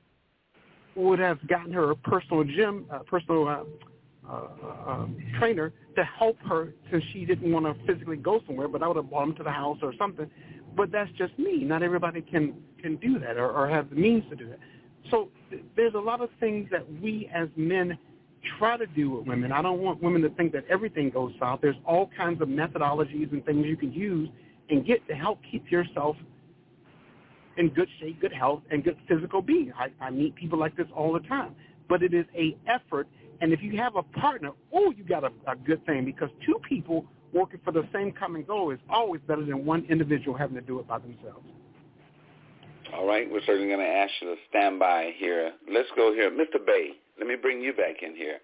would have gotten her a personal trainer to help her, since she didn't want to physically go somewhere, but I would have brought him to the house or something. But that's just me. Not everybody can do that or have the means to do that. So there's a lot of things that we as men try to do with women. I don't want women to think that everything goes south. There's all kinds of methodologies and things you can use and get to help keep yourself in good shape, good health, and good physical being. I meet people like this all the time. But it is a effort, and if you have a partner, you got a good thing, because 2 people working for the same common goal is always better than one individual having to do it by themselves. All right, we're certainly going to ask you to stand by here. Let's go here. Mr. Bay, let me bring you back in here.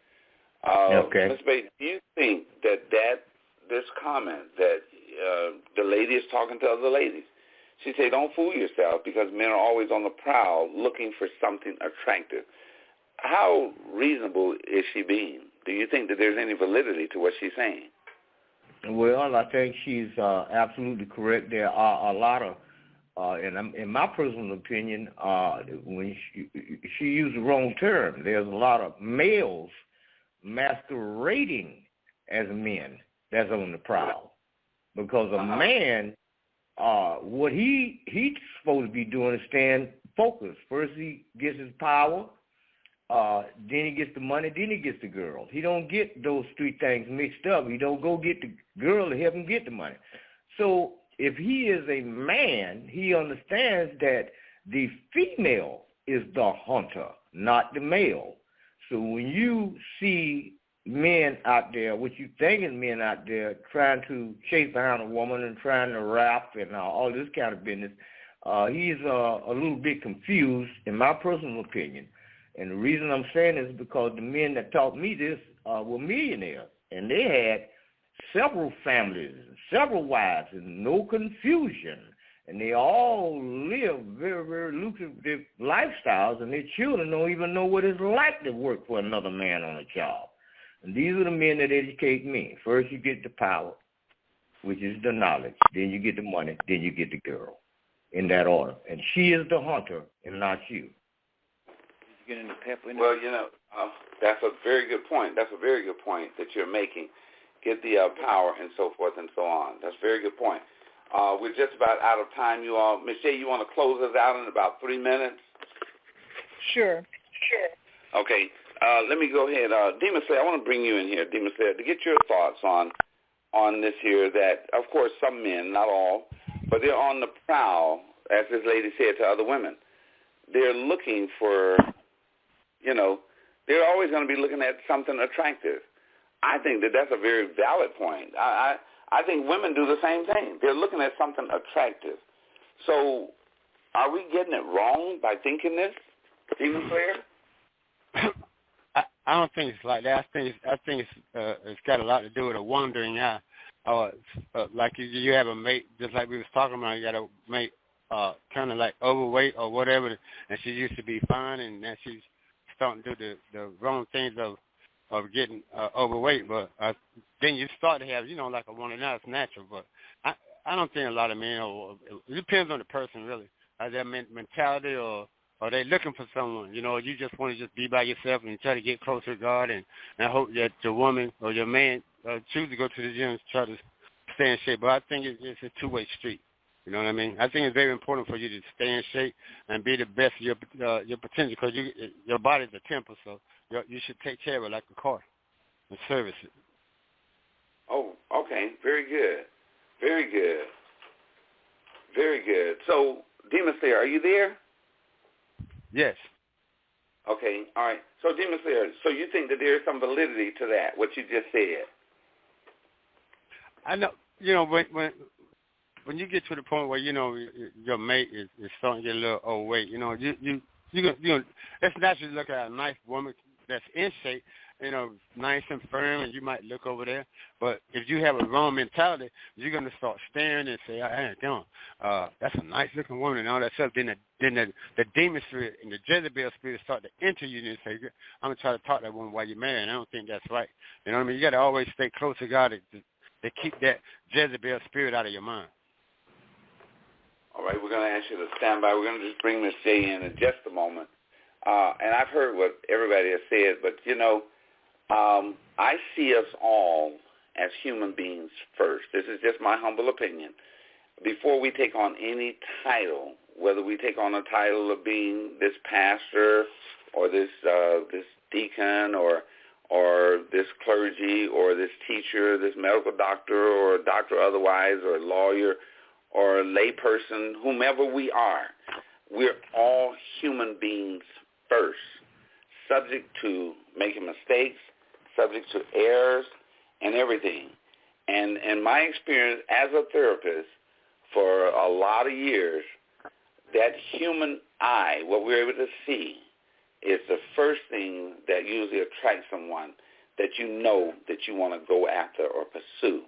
Okay. Mr. Bay, do you think that this comment that the lady is talking to other ladies, she said, don't fool yourself, because men are always on the prowl looking for something attractive. How reasonable is she being? Do you think that there's any validity to what she's saying? Well, I think she's absolutely correct. There are a lot of, in my personal opinion, when she used the wrong term, there's a lot of males masquerading as men that's on the prowl. Because a man, what he's supposed to be doing is staying focused. First he gets his power, then he gets the money, then he gets the girl. He don't get those 3 things mixed up. He don't go get the girl to help him get the money. So if he is a man, he understands that the female is the hunter, not the male. So when you see men out there, what you think is men out there trying to chase behind a woman and trying to rap and all this kind of business, he's a little bit confused, in my personal opinion. And the reason I'm saying this is because the men that taught me this were millionaires, and they had several families, several wives, and no confusion. and they all live very, very lucrative lifestyles, and their children don't even know what it's like to work for another man on a job. And these are the men that educate me. First you get the power, which is the knowledge. Then you get the money. Then you get the girl, in that order. And she is the hunter and not you. Well, that's a very good point. That's a very good point that you're making. Get the power and so forth and so on. That's a very good point. We're just about out of time, you all. Ms. J, you want to close us out in about 3 minutes? Sure. Okay. Let me go ahead. Demon Slayer, I want to bring you in here, Demon Slayer, to get your thoughts on this here that, of course, some men, not all, but they're on the prowl, as this lady said to other women. They're looking for, they're always going to be looking at something attractive. I think that that's a very valid point. I think women do the same thing. They're looking at something attractive. So are we getting it wrong by thinking this, Demon Slayer? I don't think it's like that. I think it's got a lot to do with a wandering eye. Like you have a mate, just like we was talking about. You got a mate, kind of like overweight or whatever, and she used to be fine, and now she's starting to do the wrong things of getting overweight. But then you start to have, like a wandering eye. It's natural, but I don't think a lot of men. It depends on the person, really. Their mentality or. Are they looking for someone? You just want to just be by yourself and try to get closer to God and hope that your woman or your man choose to go to the gym and try to stay in shape. But I think it's a two-way street. You know what I mean? I think it's very important for you to stay in shape and be the best of your potential because your body's a temple, so you should take care of it like a car and service it. Oh, okay. Very good. Very good. Very good. So, Demon Slayer, are you there? Yes. Okay, all right. So, Demon Slayer, so you think that there is some validity to that, what you just said? I know, when you get to the point where, your mate is starting to get a little overweight, it's natural to look at a nice woman that's in shape, nice and firm, and you might look over there. But if you have a wrong mentality, you're going to start staring and say, hey, come on, that's a nice-looking woman and all that stuff. Then the demon spirit and the Jezebel spirit start to enter you and say, I'm going to try to talk to that woman while you're married. I don't think that's right. You know what I mean? You got to always stay close to God to keep that Jezebel spirit out of your mind. All right, we're going to ask you to stand by. We're going to just bring Miss J in just a moment. And I've heard what everybody has said, but, I see us all as human beings first. This is just my humble opinion. Before we take on any title, whether we take on a title of being this pastor or this deacon or this clergy or this teacher, this medical doctor or a doctor otherwise or a lawyer or a layperson, whomever we are, we're all human beings first, subject to making mistakes, subject to errors and everything. And in my experience as a therapist for a lot of years, that human eye, what we're able to see, is the first thing that usually attracts someone that that you want to go after or pursue.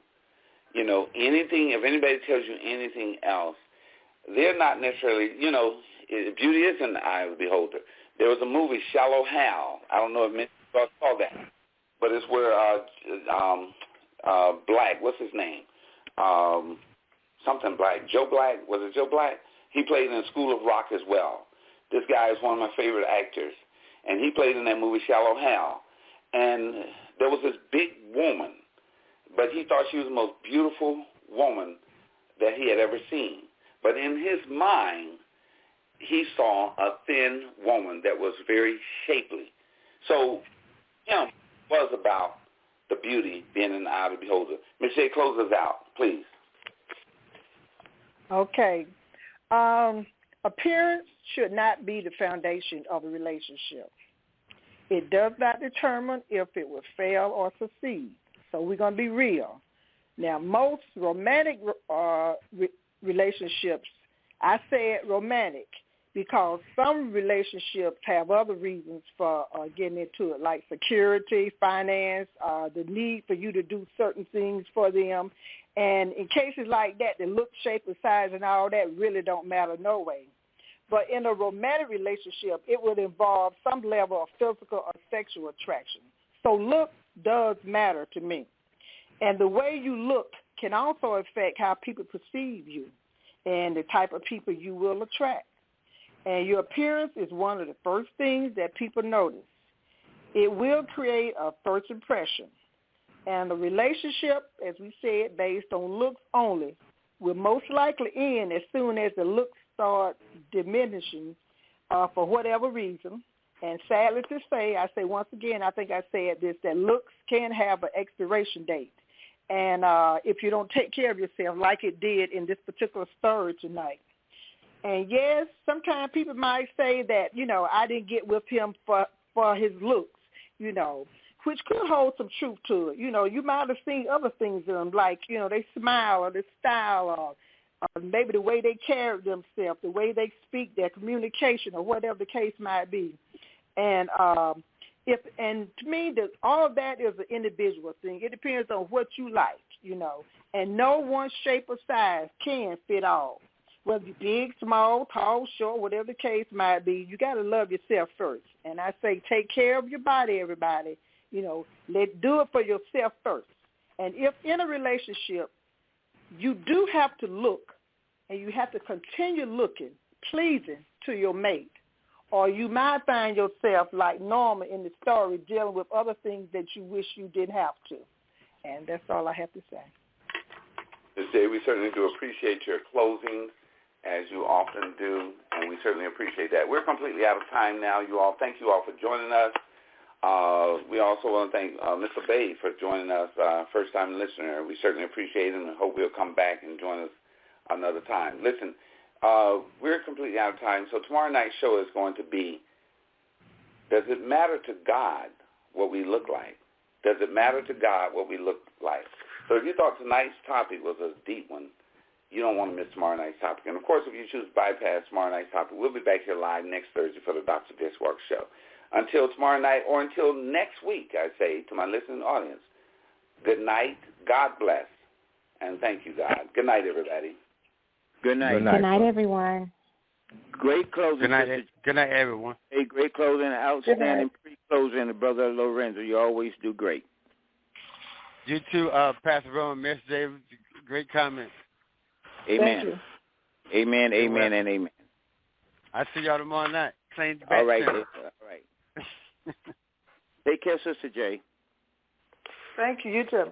Anything, if anybody tells you anything else, they're not necessarily, beauty is in the eye of the beholder. There was a movie, Shallow Hal. I don't know if many people saw that, but it's where Black, what's his name? Something Black. Joe Black. Was it Joe Black? He played in School of Rock as well. This guy is one of my favorite actors, and he played in that movie, Shallow Hal. And there was this big woman, but he thought she was the most beautiful woman that he had ever seen. But in his mind, he saw a thin woman that was very shapely. So him was about the beauty being in the eye of the beholder. Ms. J, close us out, please. Okay. Appearance should not be the foundation of a relationship. It does not determine if it will fail or succeed. So we're going to be real. Now, most romantic relationships, I say it romantic because some relationships have other reasons for getting into it, like security, finance, the need for you to do certain things for them. And in cases like that, the look, shape, or size and all that really don't matter no way. But in a romantic relationship, it would involve some level of physical or sexual attraction. So look does matter to me. And the way you look can also affect how people perceive you and the type of people you will attract. And your appearance is one of the first things that people notice. It will create a first impression. And the relationship, as we said, based on looks only, will most likely end as soon as the looks start diminishing for whatever reason. And sadly to say, I say once again, I think I said this, that looks can have an expiration date. And if you don't take care of yourself like it did in this particular story tonight. And yes, sometimes people might say that, I didn't get with him for his looks, which could hold some truth to it. You might have seen other things in them, like, they smile or their style or maybe the way they carry themselves, the way they speak, their communication, or whatever the case might be. And to me, all of that is an individual thing. It depends on what you like, and no one shape or size can fit all. Whether you're big, small, tall, short, whatever the case might be, you got to love yourself first. And I say take care of your body, everybody. Do it for yourself first. And if in a relationship you do have to look and you have to continue looking, pleasing to your mate, or you might find yourself like Norma in the story dealing with other things that you wish you didn't have to. And that's all I have to say. Ms. J, we certainly do appreciate your closing, as you often do, and we certainly appreciate that. We're completely out of time now, you all. Thank you all for joining us. We also want to thank Mr. Bay for joining us, first-time listener. We certainly appreciate him and hope he'll come back and join us another time. Listen, we're completely out of time, so tomorrow night's show is going to be, does it matter to God what we look like? Does it matter to God what we look like? So if you thought tonight's topic was a deep one, you don't want to miss tomorrow night's topic. And, of course, if you choose to bypass tomorrow night's topic, we'll be back here live next Thursday for the Dr. Jesse Walker Show. Until tomorrow night or until next week, I say to my listening audience, good night, God bless, and thank you, God. Good night, everybody. Good night. Good night, everyone. Great closing. Good night, everyone. Hey, great closing, outstanding pre-closing, Brother Lorenzo. You always do great. You too, Pastor Roman, Miss David. Great comments. Amen. Amen, amen, and amen. I'll see y'all tomorrow night. All right. All right. Take care, Sister J. Thank you. You too.